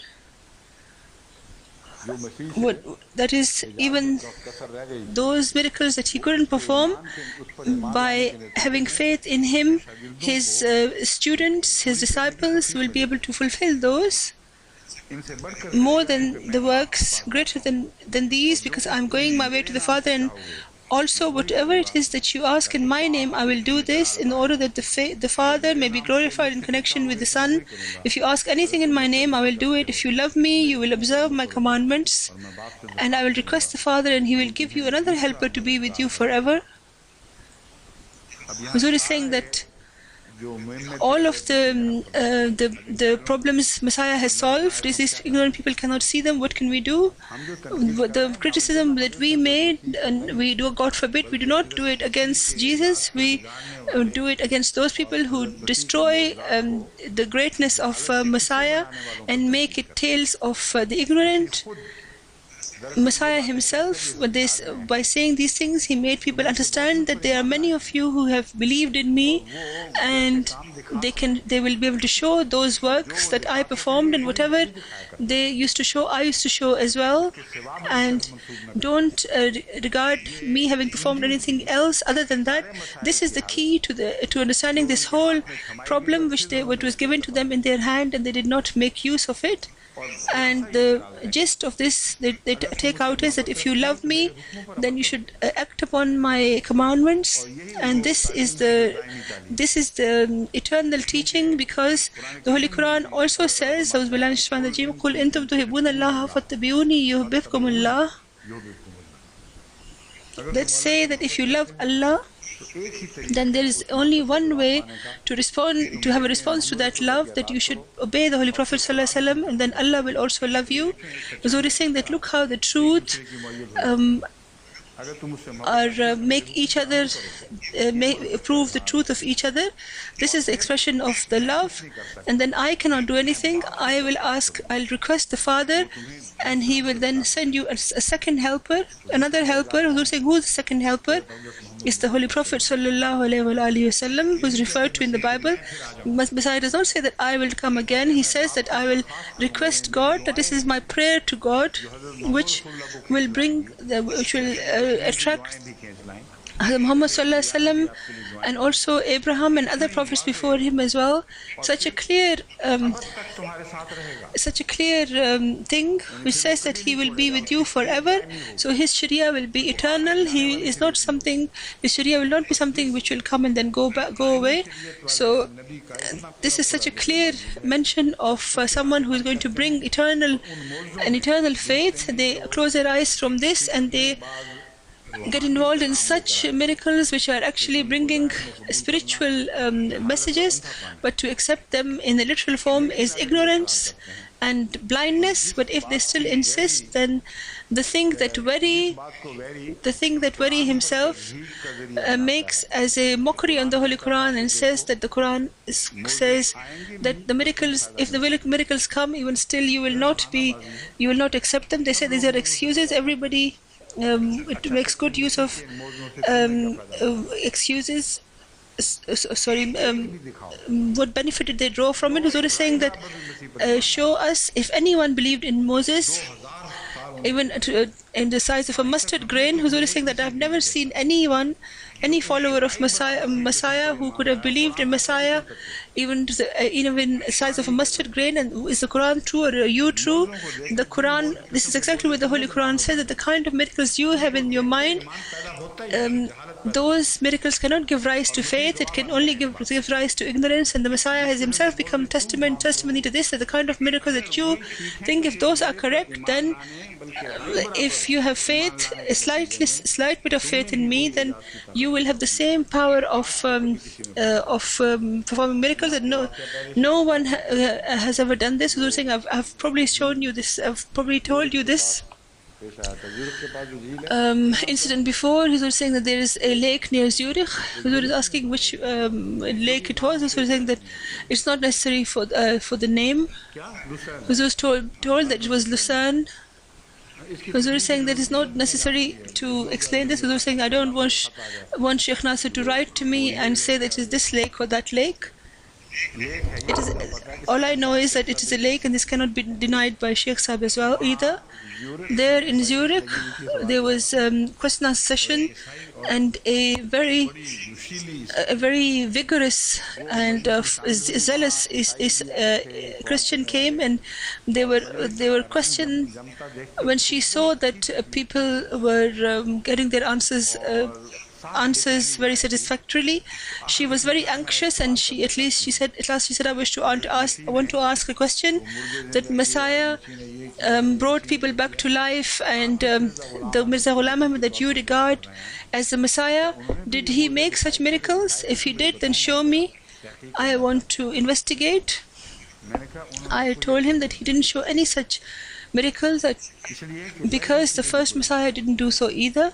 That is, even those miracles that he couldn't perform, by having faith in him, his students, his disciples will be able to fulfill those. More than the works, greater than these, because I am going my way to the Father. And also, whatever it is that you ask in my name, I will do this in order that the Father may be glorified in connection with the Son. If you ask anything in my name, I will do it. If you love me, you will observe my commandments, and I will request the Father, and he will give you another helper to be with you forever. Huzur is saying that all of the problems Messiah has solved, these ignorant people cannot see them. What can we do? The criticism that we made, and we do, God forbid, we do not do it against Jesus. We do it against those people who destroy the greatness of Messiah and make it tales of the ignorant. Messiah himself, by saying these things, he made people understand that there are many of you who have believed in me, and they will be able to show those works that I performed, and whatever they used to show, I used to show as well. And don't regard me having performed anything else other than that. This is the key to understanding this whole problem, what was given to them in their hand, and they did not make use of it. And the gist of this they take out is that if you love me, then you should act upon my commandments, and this is the eternal teaching, because the Holy Quran also says, "Qul in kuntum tuhibbuna Allah fattabi'uni yuhibbukum Allah." Let's say that if you love Allah, then there is only one way to have a response to that love, that you should obey the Holy Prophet ﷺ, and then Allah will also love you. Huzur is saying that look how the truth make each other prove the truth of each other. This is the expression of the love. And then I cannot do anything. I'll request the Father, and he will then send you a second helper, another helper. Who's saying, who's the second helper? It's the Holy Prophet ﷺ, who is referred to in the Bible. Messiah does not say that I will come again. He says that I will request God, that this is my prayer to God, which will attract Muhammad ﷺ, and also Abraham and other prophets before him as well. Such a clear thing which says that he will be with you forever. So his Sharia will be eternal. His Sharia will not be something which will come and then go away. So this is such a clear mention of someone who is going to bring an eternal faith. They close their eyes from this, and they get involved in such miracles which are actually bringing spiritual messages, but to accept them in the literal form is ignorance and blindness. But if they still insist, then the thing that Wari himself makes as a mockery on the Holy Quran, and says that the Quran says that the miracles, if the miracles come, even still you will not accept them. They say these are excuses. Everybody it makes good use of excuses. What benefit did they draw from it? Huzur is saying that show us if anyone believed in Moses, even in the size of a mustard grain. Huzur is saying that I've never seen any follower of Messiah who could have believed in Messiah, even the size of a mustard grain. And is the Quran true, or are you true? The Quran, this is exactly what the Holy Quran says, that the kind of miracles you have in your mind, those miracles cannot give rise to faith. It can only give rise to ignorance. And the Messiah has himself become testimony to this, that the kind of miracles that you think, if those are correct, then if you have faith, a slight bit of faith in me, then you will have the same power of performing miracles. And no one has ever done this. Huzur saying, I've probably shown you this. I've probably told you this incident before. Huzur saying that there is a lake near Zurich. Huzur is asking which lake it was. Huzur is saying that it's not necessary for the name. Huzur is told that it was Lucerne. Huzur is saying that it's not necessary to explain this. Huzur is saying, I don't want Sheikh Nasir to write to me and say that it is this lake or that lake. All I know is that it is a lake, and this cannot be denied by Sheikh Sahib as well either. There in Zurich, there was question answer session, and a very vigorous and zealous Christian came, and they were questioned. When she saw that people were getting their answers very satisfactorily, she was very anxious, and at last she said, I want to ask a question, that Messiah brought people back to life, and the Mirza Ghulam Ahmad that you regard as the Messiah, did he make such miracles? If he did, then show me. I want to investigate. I told him that he didn't show any such miracles, because the first Messiah didn't do so either.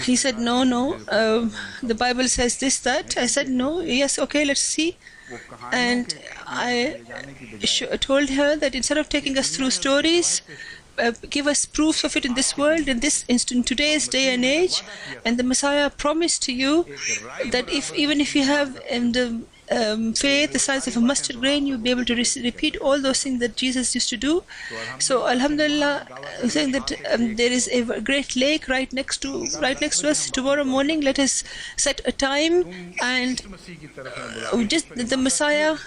He said, no, the Bible says this, that. I said, no, yes, okay, let's see. And I told her that instead of taking us through stories, give us proofs of it in this world, in today's day and age. And the Messiah promised to you that even if you have the faith the size of a mustard grain, you'll be able to repeat all those things that Jesus used to do. So Alhamdulillah, I'm saying that there is a great lake right next to us. Tomorrow morning, let us set a time and just the Messiah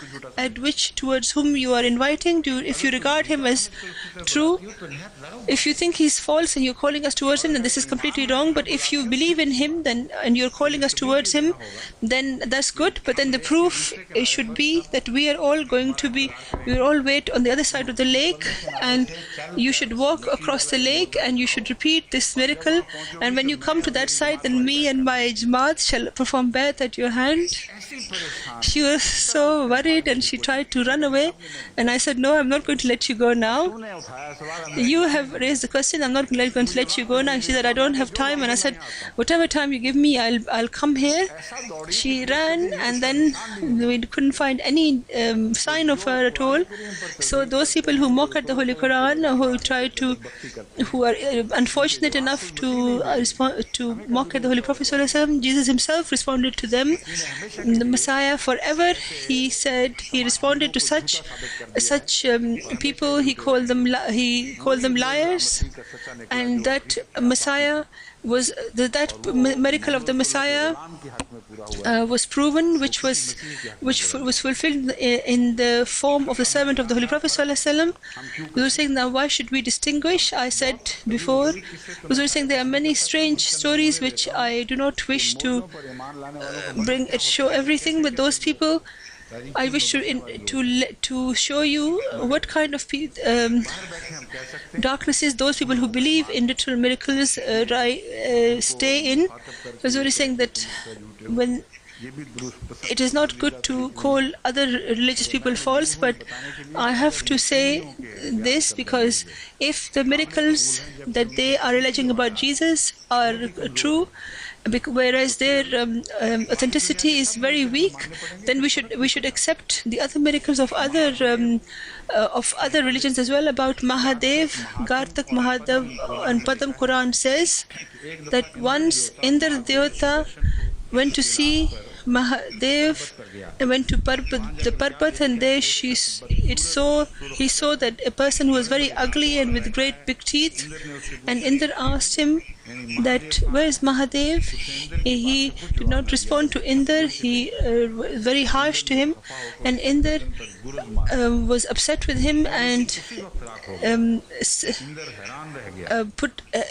towards whom you are inviting. If you regard him as true, if you think he's false and you're calling us towards him, then this is completely wrong. But if you believe in him, then and you're calling us towards him, then that's good. But then the proof should be that we are all wait on the other side of the lake, and you should walk across the lake and you should repeat this miracle. And when you come to that side, then me and my Jamaat shall perform bayat at your hand. She was so worried and she tried to run away, and I said, no, I'm not going to let you go now. You have raised the question, I'm not going to let you go now. She said, I don't have time. And I said, whatever time you give me, I'll come here. She ran, and then we couldn't find any sign of her at all. So those people who mock at the Holy Quran, who are unfortunate enough to mock at the Holy Prophet ﷺ, Jesus himself responded to them. The Messiah forever, he said, he responded to such people. He called them liars, and that Messiah was that miracle of the Messiah was proven, which was fulfilled in the form of the servant of the Holy Prophet ﷺ. We were saying, now why should we distinguish? I said before, we were saying there are many strange stories which I do not wish to show everything, but those people, I wish to show you what kind of darknesses those people who believe in literal miracles stay in. Because we're saying that when it is not good to call other religious people false, but I have to say this because if the miracles that they are alleging about Jesus are true, whereas their authenticity is very weak, then we should accept the other miracles of other religions as well. About Mahadev, Gartak Mahadev and Padam, Quran says that once Indra Devata went to see Mahadev and went to the Parbat, and there he saw that a person who was very ugly and with great big teeth, and Indra asked him that where is Mahadev? He did not respond to Indra. He was very harsh to him, and Indra was upset with him and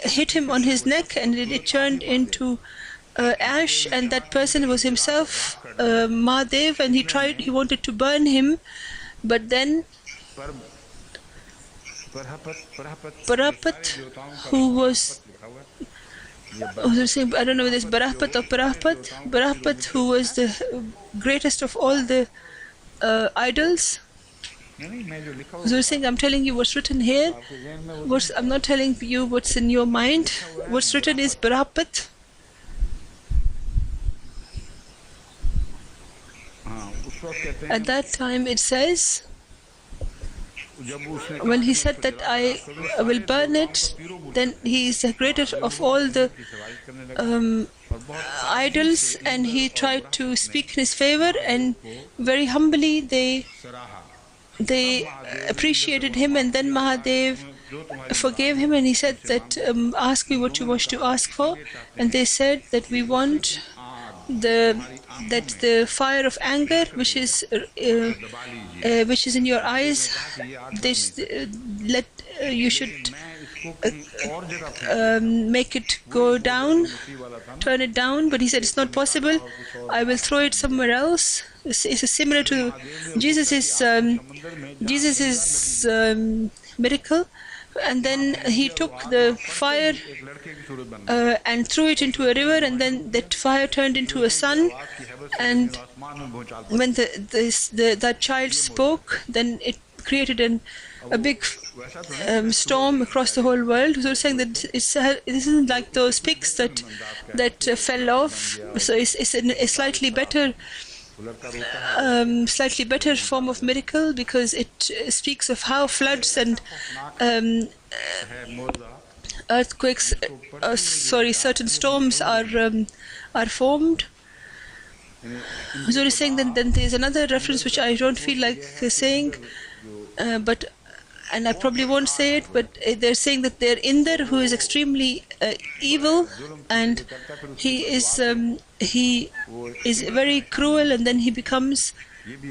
hit him on his neck, and it turned into ash, and that person was himself Mahadev, and he wanted to burn him, but then Parapat, who was, I don't know whether it's Barapat or Parapat, who was the greatest of all the idols. So saying, I'm telling you what's written here. I'm not telling you what's in your mind. What's written is Barapat. At that time it says, when he said that I will burn it, then he is the greatest of all the idols, and he tried to speak in his favor, and very humbly they appreciated him, and then Mahadev forgave him, and he said that ask me what you wish to ask for, and they said that we want the fire of anger which is in your eyes, you should make it go down, turn it down. But he said it's not possible. I will throw it somewhere else. It's similar to Jesus's miracle. And then he took the fire and threw it into a river, and then that fire turned into a sun. And when that child spoke, then it created a big storm across the whole world. So we're saying that this isn't like those pigs that fell off. So it's a slightly better slightly better form of miracle, because it speaks of how floods and um, earthquakes, certain storms are formed. So he's saying that then there's another reference which I don't feel like saying, but and I probably won't say it, but they're saying that they're Indar, who is extremely evil, and he is very cruel, and then he becomes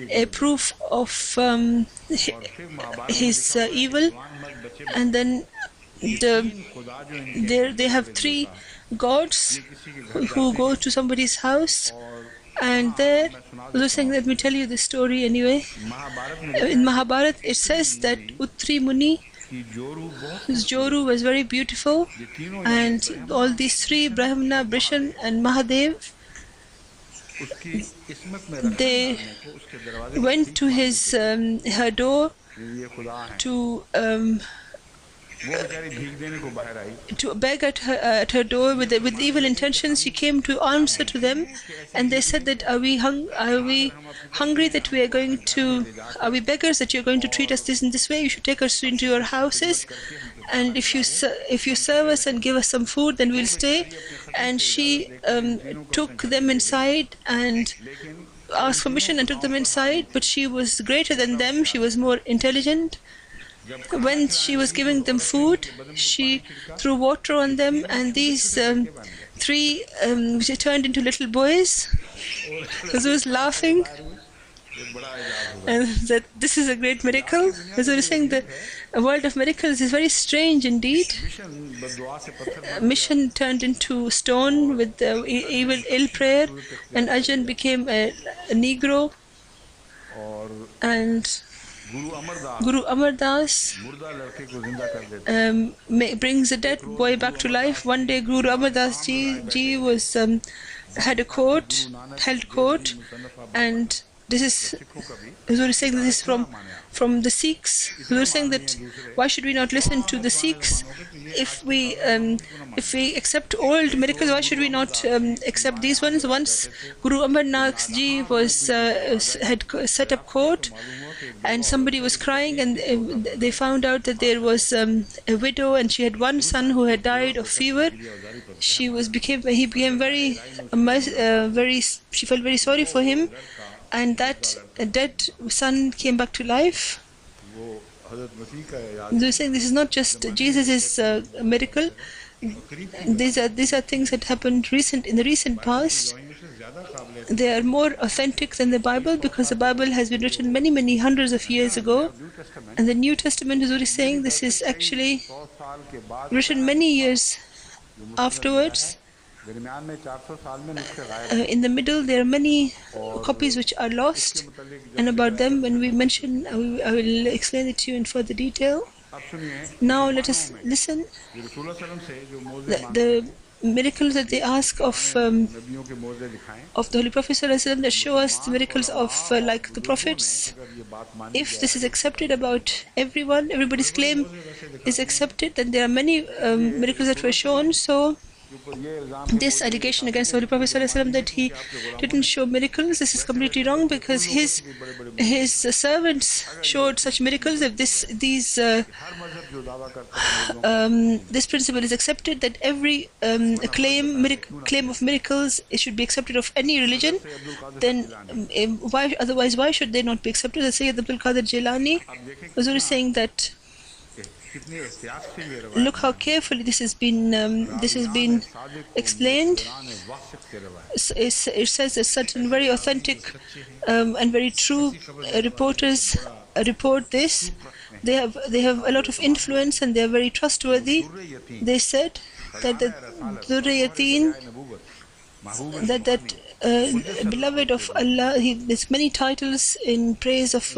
a proof of his evil, and then they have three gods who go to somebody's house, and there, those saying, let me tell you the story anyway. In Mahabharata, it says that Uttri Muni, his Joru was very beautiful, and all these three, Brahmana, Brishan, and Mahadev, they went to her door to beg at her door with evil intentions. She came to answer to them, and they said that are we hungry that we are going to, are we beggars that you're going to treat us this in this way? You should take us into your houses, and if you serve us and give us some food, then we'll stay. And she took them inside and asked permission and took them inside, but she was greater than them. She was more intelligent. When she was giving them food, she threw water on them, and these three turned into little boys. Hazur was laughing, and that this is a great miracle. Hazur is saying the world of miracles is very strange indeed. Mission turned into stone with ill prayer, and Arjun became a Negro, and Guru Amar Das brings a dead boy back to life. One day Guru Amar Das ji was held court, and this is Huzur is saying that this is from the Sikhs. Huzur is saying that why should we not listen to the Sikhs? If we accept old miracles, why should we not accept these ones? Once Guru Amar Das ji had set up court, and somebody was crying, and they found out that there was a widow, and she had one son who had died of fever. He became very she felt very sorry for him, and that dead son came back to life. They're saying this is not just Jesus' a miracle. These are things that happened in the recent past. They are more authentic than the Bible, because the Bible has been written many hundreds of years ago, and the New Testament, Huzur is saying, this is actually written many years afterwards. In the middle, there are many copies which are lost, and about them, when we mention, I will explain it to you in further detail. Now let us listen. The miracles that they ask of the Holy Prophet ﷺ, that show us the miracles of like the prophets. If this is accepted about everybody's claim is accepted, then there are many miracles that were shown. So this allegation against the Holy Prophet ﷺ that he didn't show miracles, this is completely wrong, because his servants showed such miracles. If this principle is accepted, that every claim of miracles, it should be accepted of any religion, then why should they not be accepted? As Sayyid Abdul Qadir Jilani was always saying that, look how carefully this has been explained. It says that certain very authentic and very true reporters report this. They have a lot of influence, and they are very trustworthy. They said that the Durriyateen, that beloved of Allah, there's many titles in praise of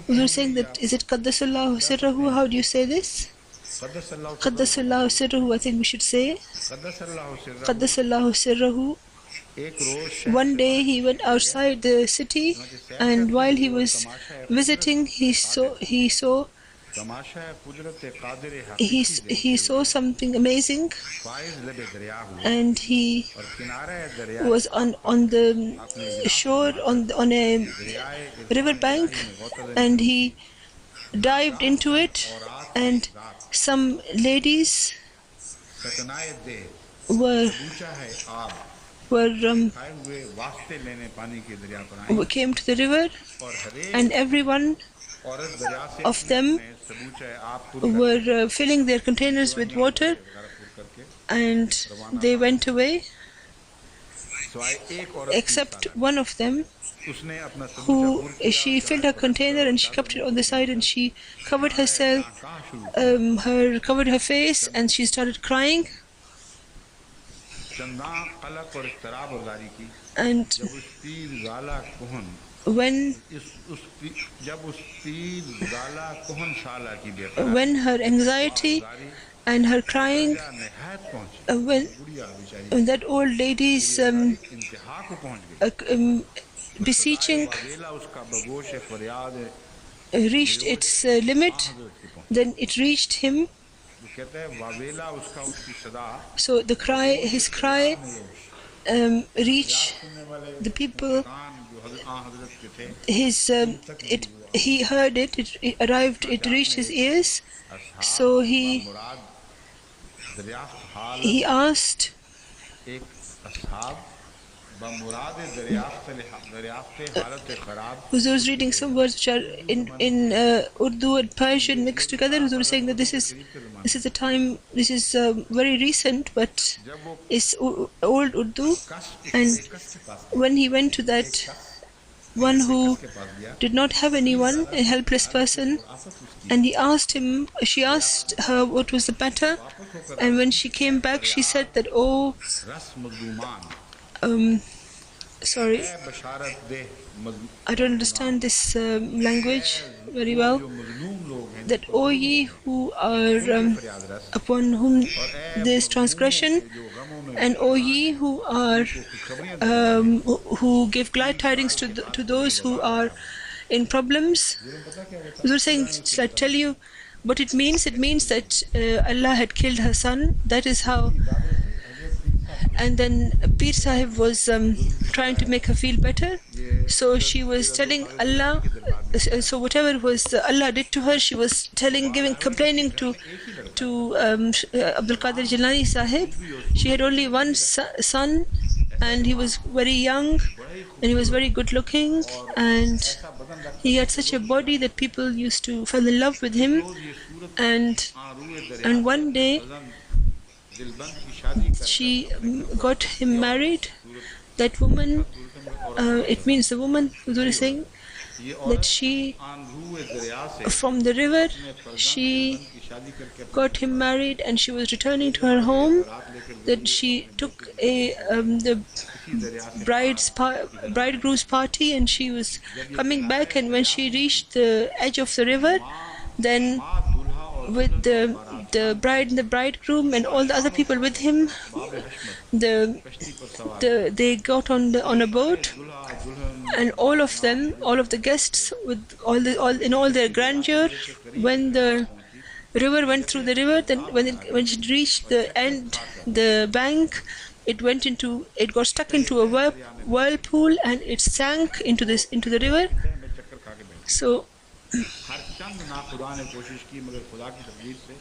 we're saying that, is it Qaddasallahu Sirrahu? How do you say this? Qaddasallahu Sirrahu, I think we should say. Qaddasallahu Sirrahu. One day he went outside the city, and while he was visiting, he saw तमाशा कुदरत Qadir he हकीकी he देखते saw हुए something amazing, फाइज लबे दरिया हुए and he और किनारे दरिया was on the अपनी गिलाफ shore फरमाकर on a दरियाए river Irfan Ilahi bank, में गौतज़नी and शुरू की he dived शाम into चंद it, औरात की and रात some ladies Satna they were सबूचा है आब were खाए हुए वास्ते लेने पानी के दरिया पर आई came to the river, और हरेक and everyone औरत दरिया से of अपने them अपने सबूचा है आप पुर करके were filling their containers with शिवानियां water, वगैरह वगैरह पुर करके and रवाना they फारग went away, सवाए एक औरत की except सादा one of them, उसने अपना सबूचा who पुर किया और she filled चढ़ाई her पर रखकर container और and she चादर kept it मुंह on पर the side, and बांधकर she covered किनारे herself, कहाँ कहाँ शुरू किया covered her face, and she started crying. चंदा कलक और इस्तराब और जारी की And जब उस पीर ज़ाला कुहन when जब उस पीर ज़ाला कुहन साला की when बेकरारी her वाह और anxiety जारी and her और crying, दर्जा नहायत पहुंची when बुढ़िया बेचारी that old lady's बुढ़िया बेचारी इंतहा को पहुंच गई बस सदाए beseeching वावेला उसका बगोश फरियाद reached निरोश its आ limit, हजरत की पहुंची then it reached him. वो कहते हैं वावेला उसका उसकी सदा So the cry, बगोश his फरियाद cry, निरोश फरियाद reached सुनने वाले the people. कान जो हजरत के थे His उन तक भी it वो he heard it. It arrived. It नाजात reached में his ears. असहाब So मुराद दरियाफ्त हालत he asked. एक असहाब बमुराद दरियाफ्त हालत खराब Huzur was reading some words which are in Urdu and Persian mixed together. Huzur was saying that this is a time. This is very recent, but जब वो it's old Urdu. Cos And एक कस के पास when he went to एक that cos one एक who कस के पास गया did not have anyone, a helpless person, और आफत उसकी and he asked him. She asked her what was the matter, वापस होकर and when she came back, she said that, "Oh, रस मजलूमान um, sorry, A Basharat they I don't understand this language very वो well. जो मजलूम लोग हैं That O ye who are उनके फरियाद रस upon whom और ए there is मजलूमों transgression, के जो गमों में and O ye who are उनको खुशखबरियां देने वाले who give glad tidings to those who are in problems." जुर्म पता क्या होता Huzur saying, shall I tell you what it means? It means that Allah had killed her son. That is how. And then Pir Sahib was trying to make her feel better. So she was telling Allah. So whatever was Allah did to her, she was complaining to Abdul Qadir Jilani Sahib. She had only one son, and he was very young, and he was very good looking, and he had such a body that people used to fall in love with him. And one day she got him married. That woman, it means the woman, Huzur is saying that she, from the river, she got him married, and she was returning to her home. That she took the bridegroom's party, and she was coming back, and when she reached the edge of the river, then with the bride and the bridegroom and all the other people with him, they got on a boat, and all of them, all of the guests, with in all their grandeur, when the river went through the river, then when it reached the end, the bank, it got stuck into a whirlpool, and it sank into the river. So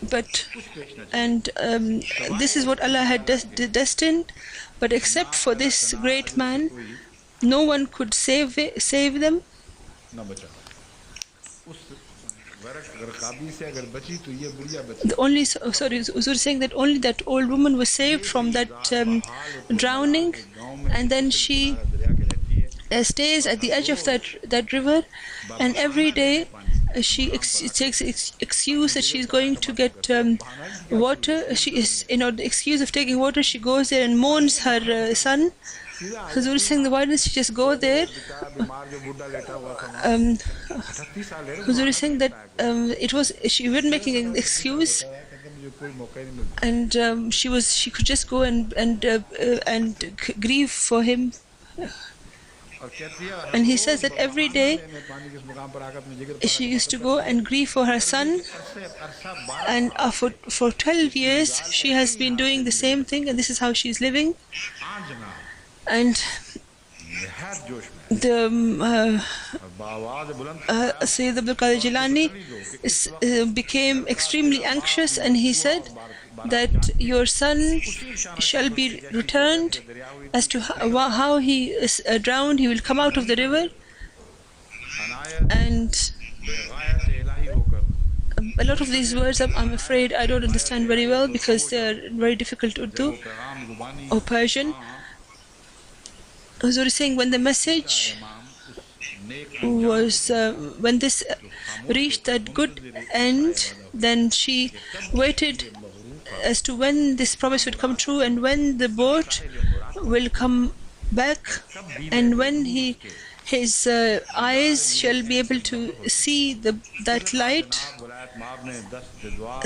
but this is what Allah had destined, but except for this great man, no one could save them. Uzur saying that only that old woman was saved from that drowning, and then she stays at the edge of that river, and every day she takes excuse that she's going to get water. She is, the excuse of taking water, she goes there and mourns her son. Huzur is saying, why doesn't she just go there? Huzur is saying that she wasn't making an excuse, and she could just go and grieve for him. And he says that every day she used to go and grieve for her son, and for 12 years she has been doing the same thing, and this is how she is living. And the Sayyid Abdul Qadir Jilani became extremely anxious, and he said that your son shall be returned. As to how he is drowned, he will come out of the river. And a lot of these words, I'm afraid I don't understand very well, because they are very difficult Urdu or Persian. Huzur is saying, when the message was, when this reached that good end, then she waited as to when this promise would come true, and when the boat will come back, and when his eyes shall be able to see that light.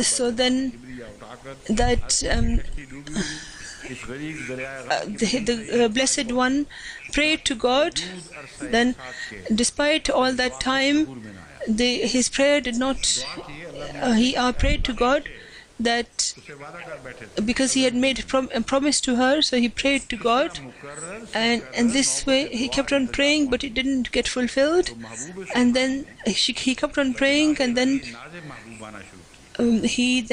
So then that the Blessed One prayed to God. Then, despite all that time, his prayer did not. He prayed to God that because he had made a promise to her, so he prayed to God, and this way he kept on praying, but it didn't get fulfilled. And then he kept on praying, and then he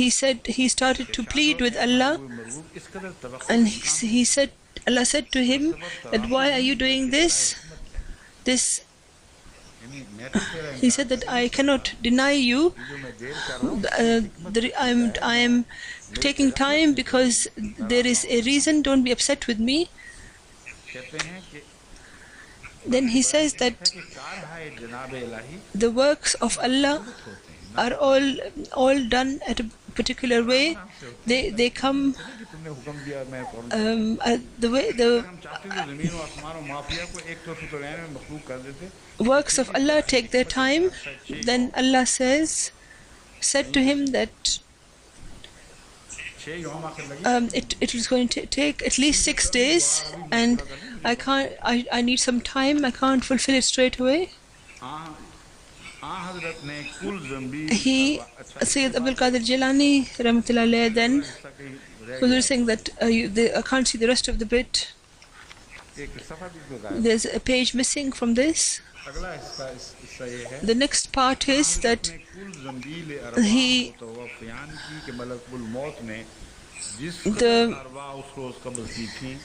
said he started to plead with Allah, and he said, Allah said to him that, why are you doing this? He said that I cannot deny you. I am taking time because there is a reason. Don't be upset with me. Then he says that the works of Allah are all done at a particular way. They come the way the works of Allah take their time. Then Allah said to him that it was going to take at least 6 days, and I need some time. I can't fulfill it straight away. Sayyid Abdul Qadir Jilani Rahmatullah Alayh then was saying that I can't see the rest of the bit. There's a page missing from this. The next part is that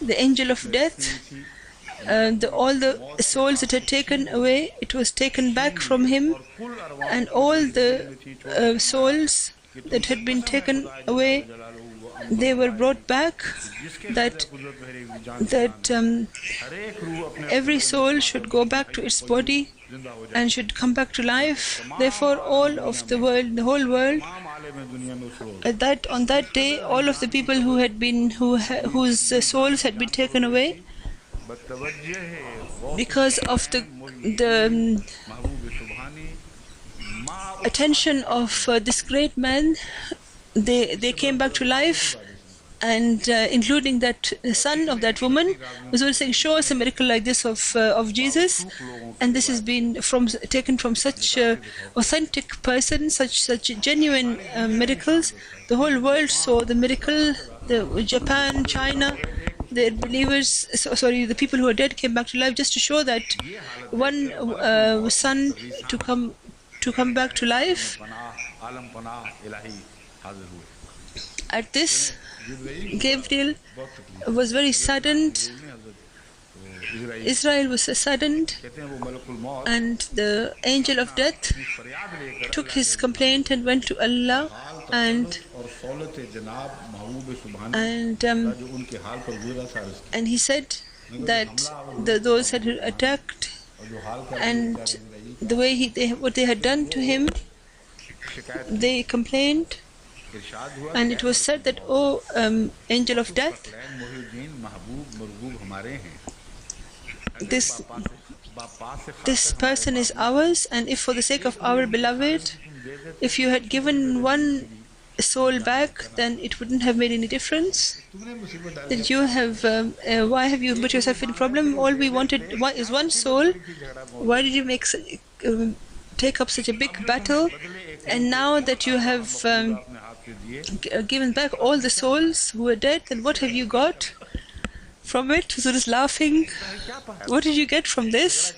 the angel of death, all the souls that had taken away, it was taken back from him, and all the souls that had been taken away, they were brought back. That every soul should go back to its body and should come back to life. Therefore, all of the world, the whole world, on that day, all of the people whose souls had been taken away, because of the attention of this great man, they came back to life, and including that son of that woman, was also saying, show us a miracle like this of Jesus. And this has been taken from such authentic person, such genuine miracles. The whole world saw the miracle. Japan, China, the believers, the people who are dead came back to life, just to show that one son to come back to life. At this, Gabriel was very saddened. Israel was saddened, and the angel of death took his complaint and went to Allah, and he said that those had attacked, and the way what they had done to him, they complained, and it was said that, oh, angel of death, this person is ours, and if for the sake of our beloved, if you had given one soul back, then it wouldn't have made any difference. That you have, why have you put yourself in problem? All we wanted is one soul. Why did you take up such a big battle? And now that you have given back all the souls who were dead, then what have you got from it? Huzur is laughing. What did you get from this?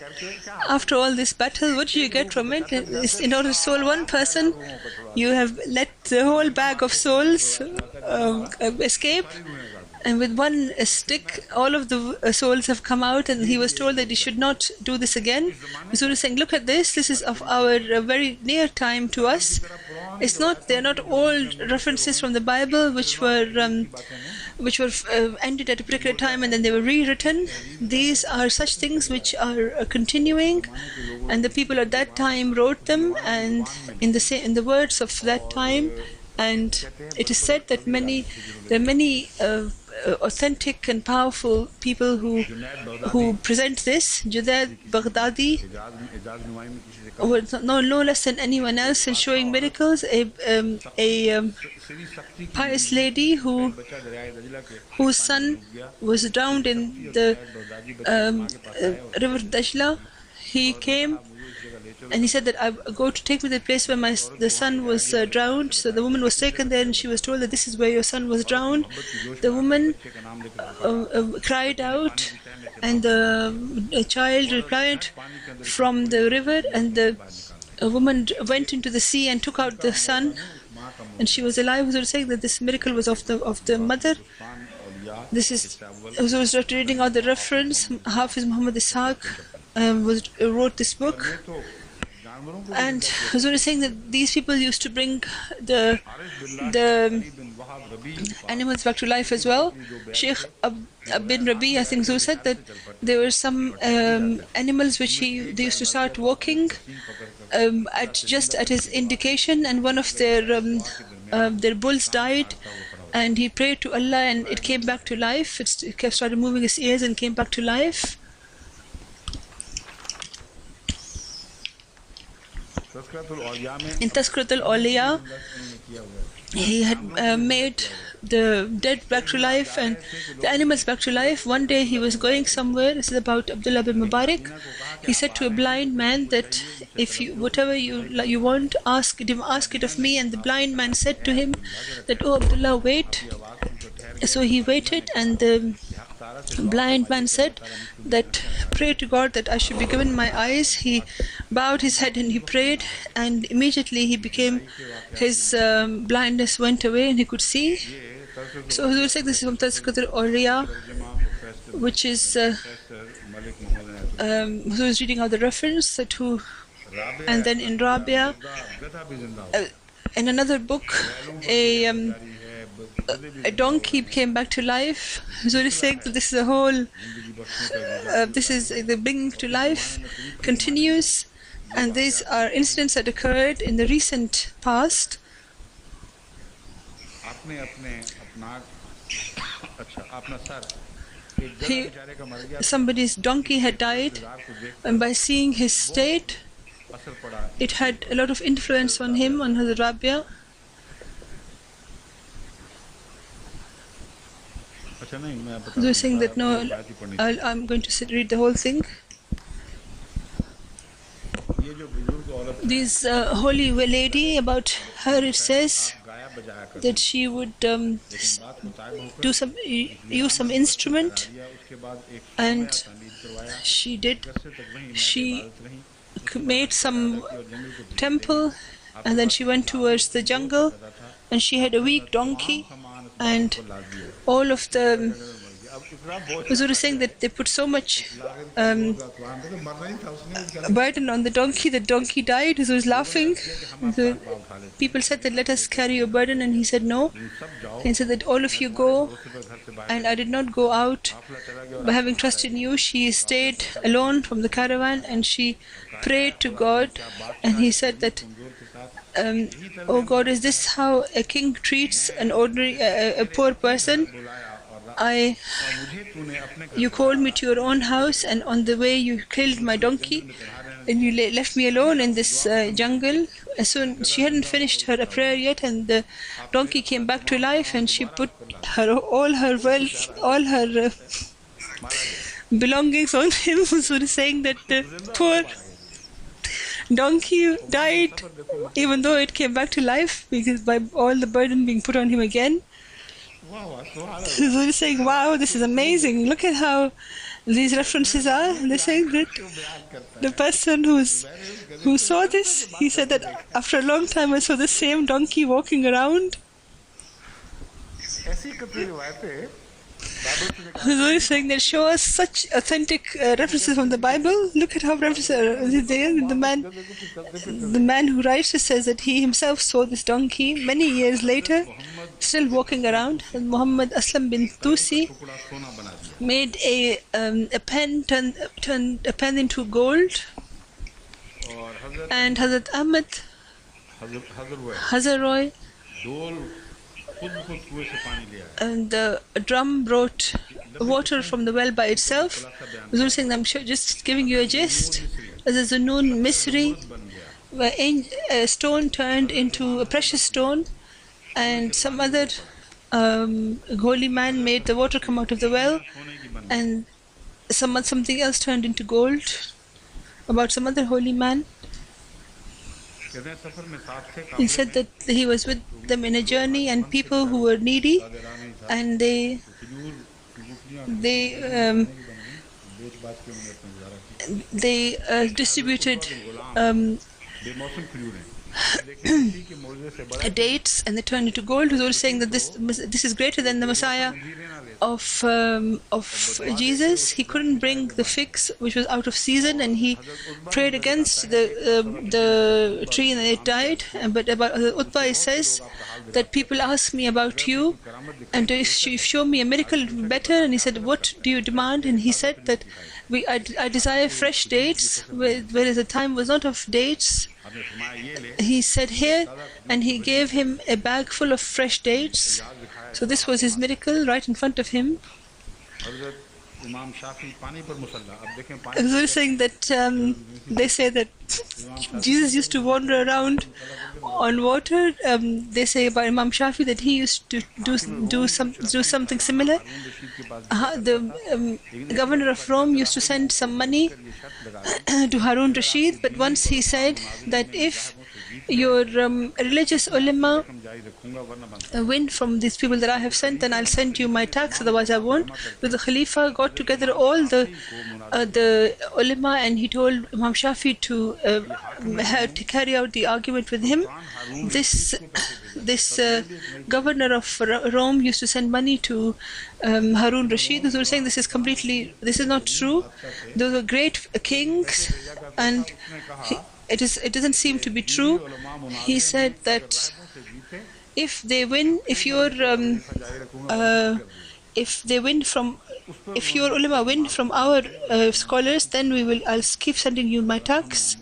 After all this battle, what did you get from it? In order to soul one person, you have let the whole bag of souls escape. And with one stick, all of the souls have come out, and he was told that he should not do this again. Huzur is saying, look at this. This is of our very near time to us. They're not old references from the Bible which were ended at a particular time and then they were rewritten. These are such things which are continuing, and the people at that time wrote them, and in the words of that time. And it is said that there are many authentic and powerful people who present this. Junaid Baghdadi, no less than anyone else in showing miracles, a pious lady whose son was drowned in the river Dajla. He came and he said that I go to take me to the place where the son was drowned. So the woman was taken there, and she was told that this is where your son was drowned. The woman cried out, and the child replied from the river, and the woman went into the sea and took out the son, and she was alive. Huzur was saying that this miracle was of the mother. This is Huzur was reading out the reference. Hafiz Muhammad Ishaq wrote this book. And Huzur is saying that these people used to bring the animals back to life as well. Sheikh bin Rabi, I think Huzur said that there were some animals which they used to start walking just at his indication, and one of their bulls died, and he prayed to Allah and it came back to life. It kept started moving his ears and came back to life. In Tazkiratul Awliya, he had made the dead back to life and the animals back to life. One day he was going somewhere. This is about Abdullah bin Mubarak. He said to a blind man that if whatever you want, ask it of me. And the blind man said to him that, oh Abdullah, wait. So he waited, and the blind man said that, pray to God that I should be given my eyes. He bowed his head and he prayed, and immediately his blindness went away and he could see. So Huzur said this is from Tazkiratul Awliya, which is Huzur is reading out the reference and then in Rabia, in another book, a donkey came back to life. Huzur is saying that this is the bringing to life continues, and these are incidents that occurred in the recent past. Somebody's donkey had died, and by seeing his state, it had a lot of influence on him, on Hazrat Rabia. They're saying that no, I'm going to read the whole thing. This holy lady, about her it says that she would use some instrument, and she did. She made some temple, and then she went towards the jungle, and she had a weak donkey, and all of the Huzur is saying that they put so much burden on the donkey died. Huzur was laughing. The people said that let us carry your burden, and he said no. He said that all of you go, and I did not go out by having trust in you. She stayed alone from the caravan and she prayed to God, and he said that oh God, is this how a king treats an ordinary, a poor person? You called me to your own house, and on the way you killed my donkey. and you left me alone in this jungle. As soon she hadn't finished her prayer yet, and the donkey came back to life, and she put all her wealth, all her belongings on him. So he's saying that the poor donkey died, even though it came back to life, because by all the burden being put on him again. So he's saying, wow, this is amazing. Look at how these references are. They're saying that the person who saw this, he said that after a long time I saw the same donkey walking around. So he's saying that show us such authentic references from the Bible. Look at how references are there. The man who writes this says that he himself saw this donkey many years later, still walking around. And Muhammad Aslam bin Tusi made a pen, turned a pen into gold. And Hazrat Ahmad Hazaroy, and the drum brought water from the well by itself. Huzur saying, I'm sure just giving you a gist. As a Zunoon Misri, where a stone turned into a precious stone, and some other holy man made the water come out of the well, and something else turned into gold about some other holy man. He said that he was with them in a journey, and people who were needy, and they distributed dates, and they turned into gold. Who was saying that this is greater than the Messiah of Jesus. He couldn't bring the figs, which was out of season, and he prayed against the tree, and it died. But about Utbah, it says that people ask me about you, and if you show me a miracle, it would be better. And he said, what do you demand? And he said that I desire fresh dates, whereas the time was not of dates. He said here, and he gave him a bag full of fresh dates. So this was his miracle right in front of him. We're saying that they say that Jesus used to wander around on water. They say about Imam Shafi that he used to do something similar. The governor of Rome used to send some money to Harun Rashid, but once he said that if your religious ulama win from these people that I have sent, then I'll send you my tax, otherwise I won't. But the Khalifa got together all the ulama, and he told Imam Shafi to carry out the argument with him. This governor of Rome used to send money to Harun Rashid. They were saying this is not true. Those were great kings, and it doesn't seem to be true. He said that if your ulama win from our scholars, then I'll keep sending you my tax.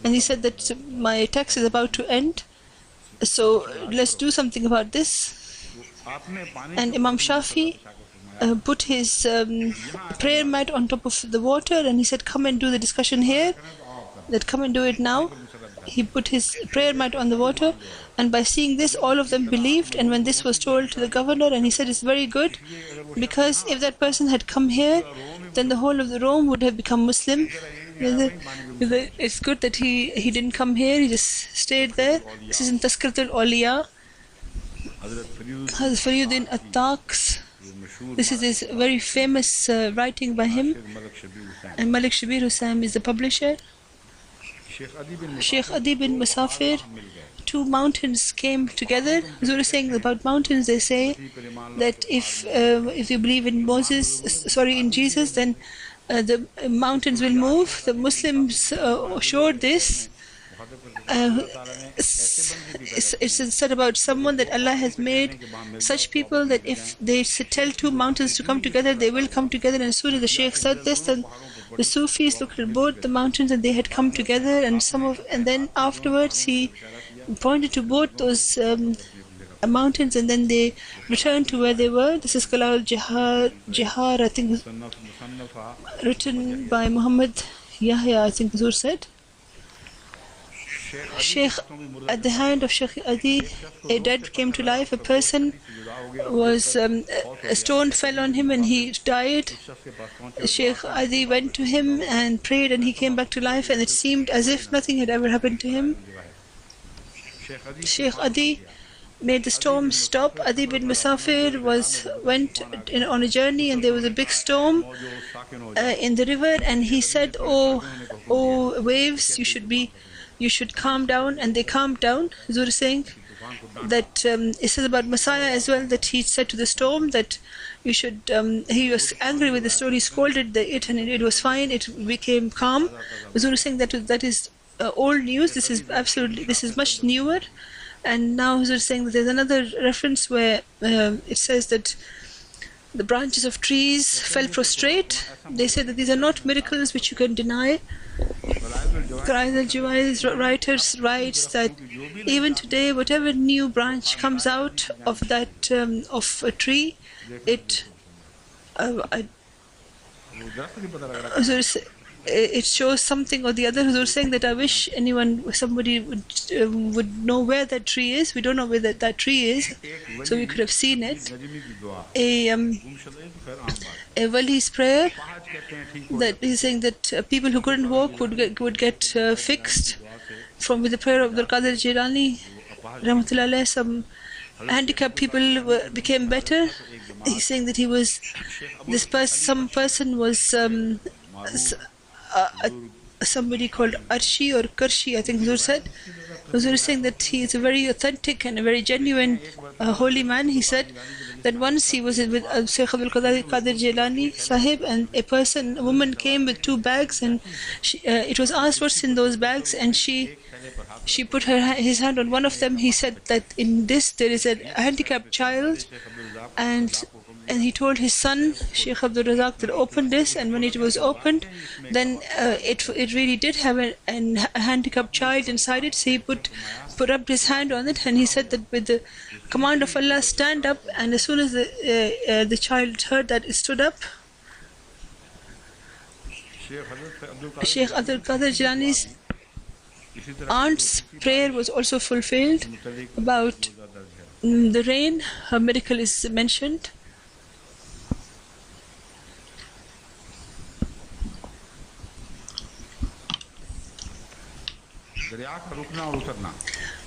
And he said that my tax is about to end, so let's do something about this. And Imam Shafi put his prayer mat on top of the water, and he said, come and do the discussion here, come and do it now. He put his prayer mat on the water, and by seeing this, all of them believed. And when this was told to the governor, and he said, it's very good, because if that person had come here, then the whole of the Rome would have become Muslim. It's good that he didn't come here, he just stayed there. This is in Tazkiratul Awliya. Hazrat Faryuddin At-Taqs. This is his very famous writing by him, and Malik Shabir Hussain is the publisher. Sheikh Adi bin Musafir, two mountains came together. Huzur is saying about mountains, they say that if you believe in in Jesus, then the mountains will move. The Muslims showed this. It's said about someone that Allah has made such people that if they tell two mountains to come together, they will come together. And as soon as the Shaykh said this, then the Sufis looked at both the mountains, and they had come together. And then afterwards he pointed to both those mountains, and then they returned to where they were. This is Kalal Jihar, I think, written by Muhammad Yahya, I think Huzur said. Sheikh, at the hand of Sheikh Adi, a dead came to life. A person was, a stone fell on him and he died. Sheikh Adi went to him and prayed and he came back to life, and it seemed as if nothing had ever happened to him. Sheikh Adi made the storm stop. Adi bin Musafir went on a journey, and there was a big storm in the river, and he said, "Oh waves, you should calm down," and they calmed down. Huzur is saying that it says about Messiah as well, that he said to the storm that you should. He was angry with the storm. He scolded it, and it was fine. It became calm. Huzur is saying that is old news. This is much newer. And now Huzur is saying that there's another reference where it says that the branches of trees fell prostrate. They say that these are not miracles which you can deny. Qur'an al-Jawaiz writes that even today, whatever new branch comes out of that of a tree, it shows something or the other. Huzur saying that I wish somebody would know where that tree is. We don't know where that tree is, so we could have seen it. A wali's prayer, that he's saying that people who couldn't walk would get fixed with the prayer of Abdul Qadir Jilani, Rahmatullah alayh. Some handicapped people became better. He's saying that some person was somebody called Arshi or Karshi, I think Huzur said. Huzur is saying that he is a very authentic and a very genuine holy man. He said that once he was with Shaykh Abdul Qadir Jilani Sahib, and a woman came with 2 bags, and it was asked what's in those bags, and she put his hand on one of them. He said that in this there is a handicapped child, and he told his son, Sheikh Abdul Razak, to open this, and when it was opened, then it really did have a handicapped child inside it. So he put up his hand on it, and he said that with the command of Allah, stand up, and as soon as the child heard that, it stood up. Sheikh Abdul Qadir Jilani's aunt's prayer was also fulfilled about the rain. Her miracle is mentioned.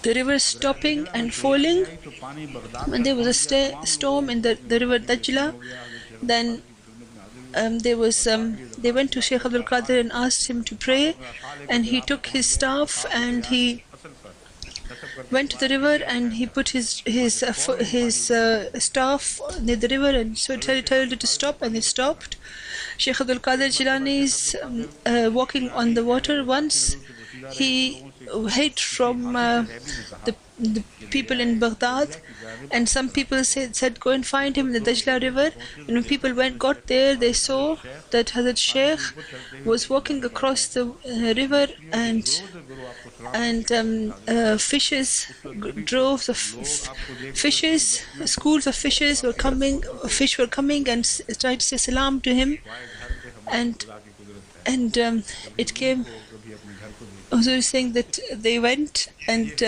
The river stopping and falling. When there was a storm in the river Dajla, then they went to Sheikh Abdul Qadir and asked him to pray, and he took his staff and he went to the river and he put his staff near the river and so told it to stop, and it stopped. Sheikh Abdul Qadir Jilani is walking on the water. Once he hid from the people in Baghdad, and some people said go and find him in the Dajla river. And when people got there, they saw that Hazrat Sheikh was walking across the river, and fishes, droves of fishes, schools of fishes were coming. Fish were coming and tried to say salam to him, and it came. Huzur is saying that they went, and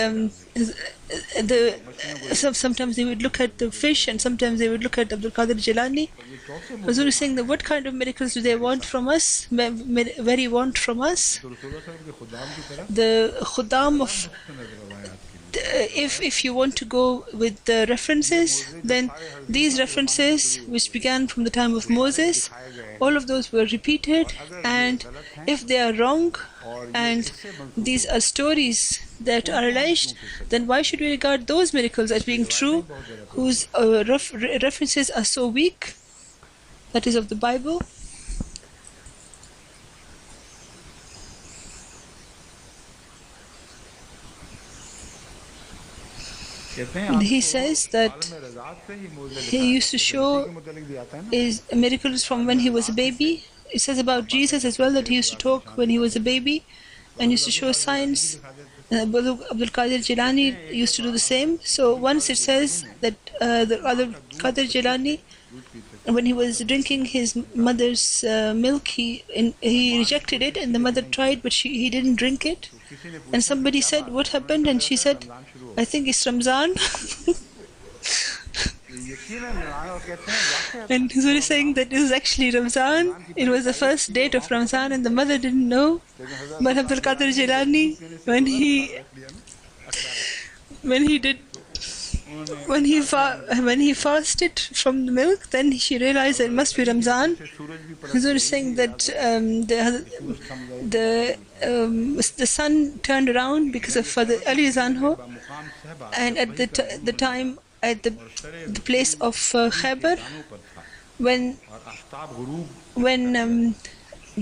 sometimes they would look at the fish, and sometimes they would look at Abdul Qadir Jilani. Huzur is saying that what kind of miracles do they want from us? Very want from us. The Khuddam of if you want to go with the references, then these references, which began from the time of Moses, all of those were repeated, and if they are wrong, and these are stories that are alleged, then why should we regard those miracles as being true, whose references are so weak, that is of the Bible? He says that he used to show his miracles from when he was a baby. It says about Jesus as well that he used to talk when he was a baby and used to show signs. Abdul Qadir Jilani used to do the same. So once it says that the other Qadir Jilani when he was drinking his mother's milk, he rejected it, and the mother tried, but he didn't drink it. And somebody said, "What happened?" And she said, "I think it's Ramzan." And Huzur is saying that it was actually Ramzan. It was the first date of Ramzan, and the mother didn't know. But Abdul Qadir Jilani, when he fasted from the milk, then she realized that it must be Ramzan. Huzur is saying that the sun turned around because of Father Ali Zanho, and at the time at the place of Khaybar, when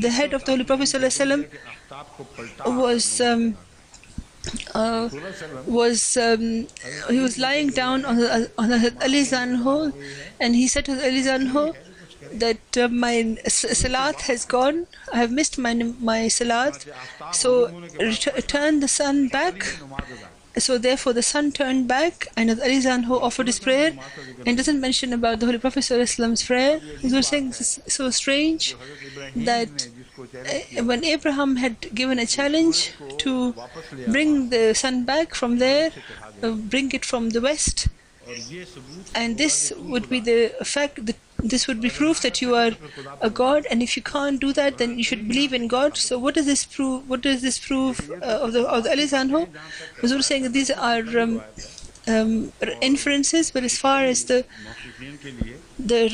the head of the Holy Prophet ﷺ he was lying down on Ali Zanho, and he said to Ali Zanho that my salat has gone. I have missed my salat, so turn the sun back. So therefore the sun turned back, and Ali Zanho offered his prayer, and doesn't mention about the Holy Prophet ﷺ's prayer. He was saying this is so strange that when Abraham had given a challenge to bring the sun back from there, bring it from the west, and this would be the fact that this would be proof that you are a God, and if you can't do that, then you should believe in God. So what does this prove? What does this prove of the Ali Zanho? Huzur saying that these are inferences, but as far as the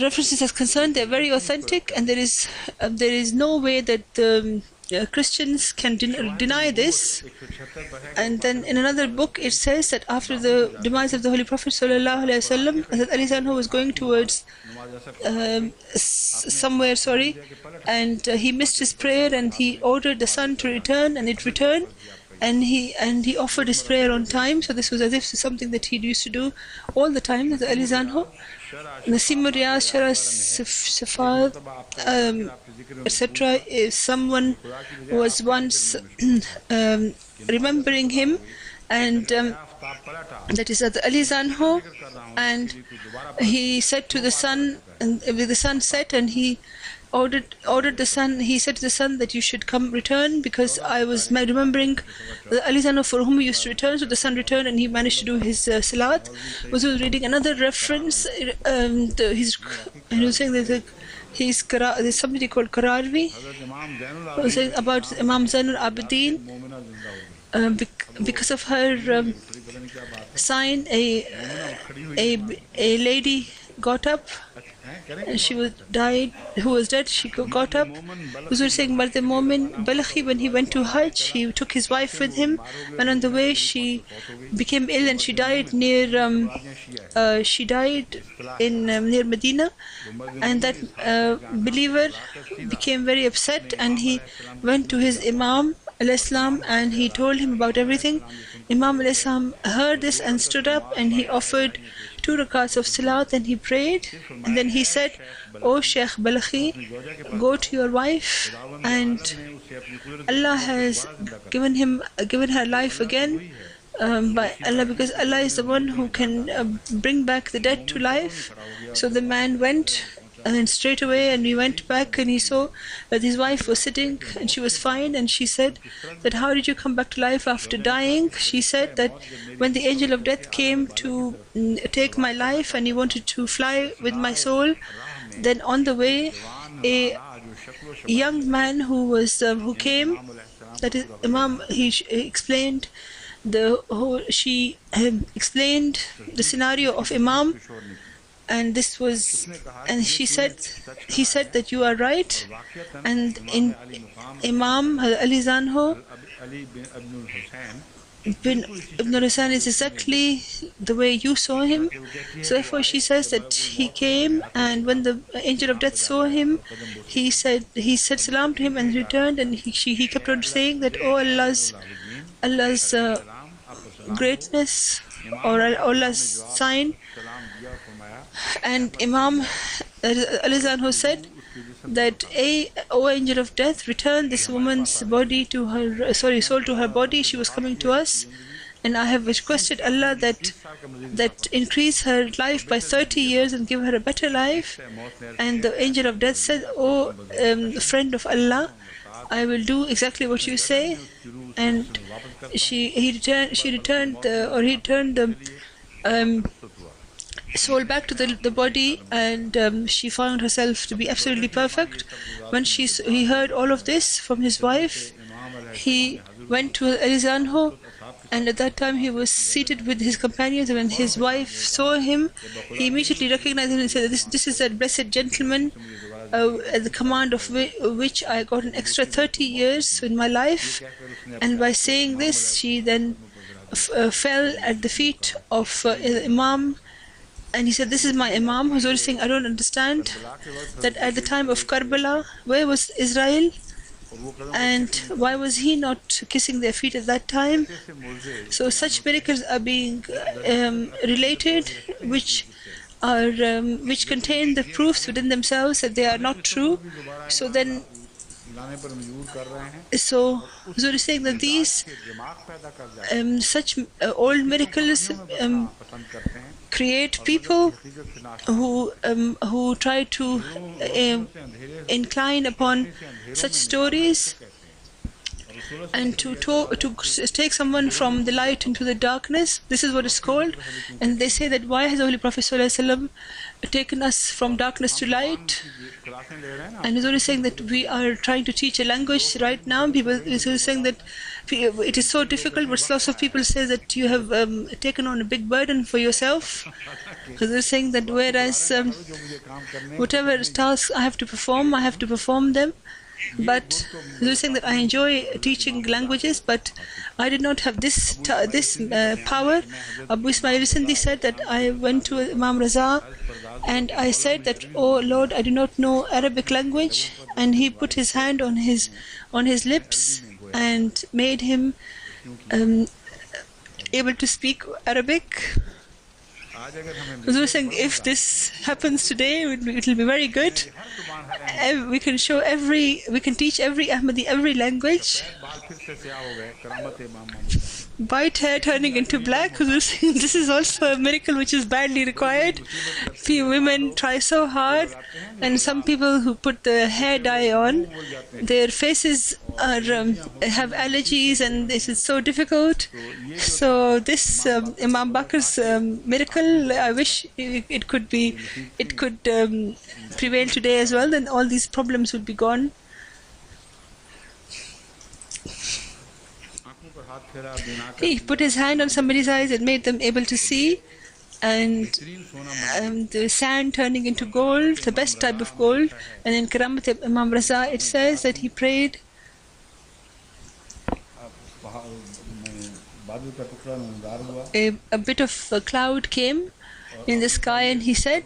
references are concerned, they are very authentic, and there is no way that Christians can deny this. And then in another book it says that after the demise of the Holy Prophet ﷺ, that Ali Zanho was going towards somewhere, and he missed his prayer, and he ordered the sun to return, and it returned, and he offered his prayer on time. So this was as if something that he used to do all the time, that Ali Zanho. Nasim Riyaz, Shara Safad, etc. is someone who was once remembering him, and that is at Ali Zanho, and he said to the sun, and the sun set, and he ordered the sun. He said to the sun that you should return, because I was remembering the Ali Zanho for whom he used to return. So the sun returned, and he managed to do his salat. He was reading another reference, and he was saying that there's somebody called Kararvi, who saying about Imam Zainul Abidin. Because of her sign, a lady got up, and she was died. Who was dead? She got up. Huzur saying, but the moment Balakhi, when he went to Hajj, he took his wife with him, and on the way she became ill, and she died near Medina, and that believer became very upset, and he went to his Imam al-Islam, and he told him about everything. Imam al-Islam heard this and stood up, and he offered 2 rakats of salat, and he prayed, and then he said, "O Sheikh Balakhi, go to your wife, and Allah has given her life again by Allah, because Allah is the one who can bring back the dead to life." So the man went, and straight away, and he went back, and he saw that his wife was sitting, and she was fine, and she said that, "How did you come back to life after dying?" She said that when the angel of death came to take my life, and he wanted to fly with my soul, then on the way a young man who came, that is Imam, explained she explained the scenario of Imam, and this was, and he said that you are right, and in Imam Ali Zanho bin Ibn Hussain is exactly the way you saw him. So therefore she says that he came, and when the angel of death saw him, he said salam to him and returned, and he kept on saying that, "Oh, Allah's greatness, or Allah's sign." And Imam Ali Zanho said that, "O angel of death, return this woman's soul to her body. She was coming to us." and I have requested Allah that increase her life by 30 years and give her a better life. And the angel of death said, "Oh, friend of Allah, I will do exactly what you say." And he returned the soul back to the body, and she found herself to be absolutely perfect. When he heard all of this from his wife, he went to Aale-Imraan, and at that time he was seated with his companions. And when his wife saw him, he immediately recognized him and said, this is that blessed gentleman at the command of which I got an extra 30 years in my life. And by saying this, she then fell at the feet of Imam, and he said, "This is my Imam." Huzur is saying, "I don't understand that at the time of Karbala, where was Israel? And why was he not kissing their feet at that time?" So such miracles are being related, which contain the proofs within themselves that they are not true. So Huzur is saying that these such old miracles create people who try to incline upon such stories, and to take someone from the light into the darkness. This is what it's called. And they say that why has the Holy Prophet ﷺ taken us from darkness to light? And Huzur is saying that we are trying to teach a language right now. Huzur is saying that it is so difficult, but lots of people say that you have taken on a big burden for yourself. Huzur is saying that whereas whatever tasks I have to perform them. But Huzur is saying that I enjoy teaching languages, but I did not have this power. Abu Ismail recently said that I went to Imam Raza and I said that, "Oh Lord, I do not know Arabic language," and he put his hand on his lips and made him able to speak Arabic. Huzur is saying, if this happens today, it will be very good. We can teach every Ahmadi every language. White hair turning into black. Huzur is saying this is also a miracle which is badly required. Few women try so hard, and some people who put the hair dye on, their faces have allergies, and this is so difficult. So this Imam Bakr's miracle, I wish it could prevail today as well. Then all these problems would be gone. He put his hand on somebody's eyes and made them able to see, and the sand turning into gold, the best type of gold. And in Karamat Imam Raza, it says that he prayed. A bit of a cloud came in the sky, and he said,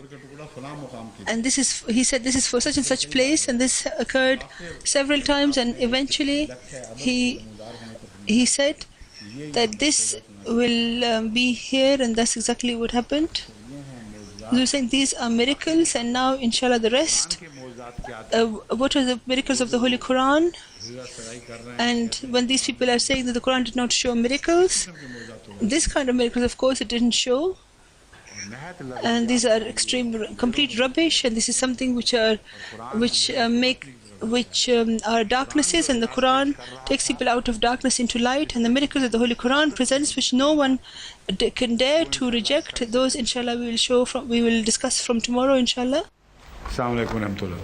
he said this is for such and such place, and this occurred several times, and eventually he said that this will be here, and that's exactly what happened. You're saying these are miracles, and now inshallah the rest. What are the miracles of the Holy Quran? And when these people are saying that the Quran did not show miracles, this kind of miracles, of course, it didn't show. And these are complete rubbish, and this is something which are darknesses, and the Quran takes people out of darkness into light. And the miracles of the Holy Quran presents, which no one can dare to reject, those inshallah we will discuss from tomorrow inshallah. Assalamu alaikum warahmatullah.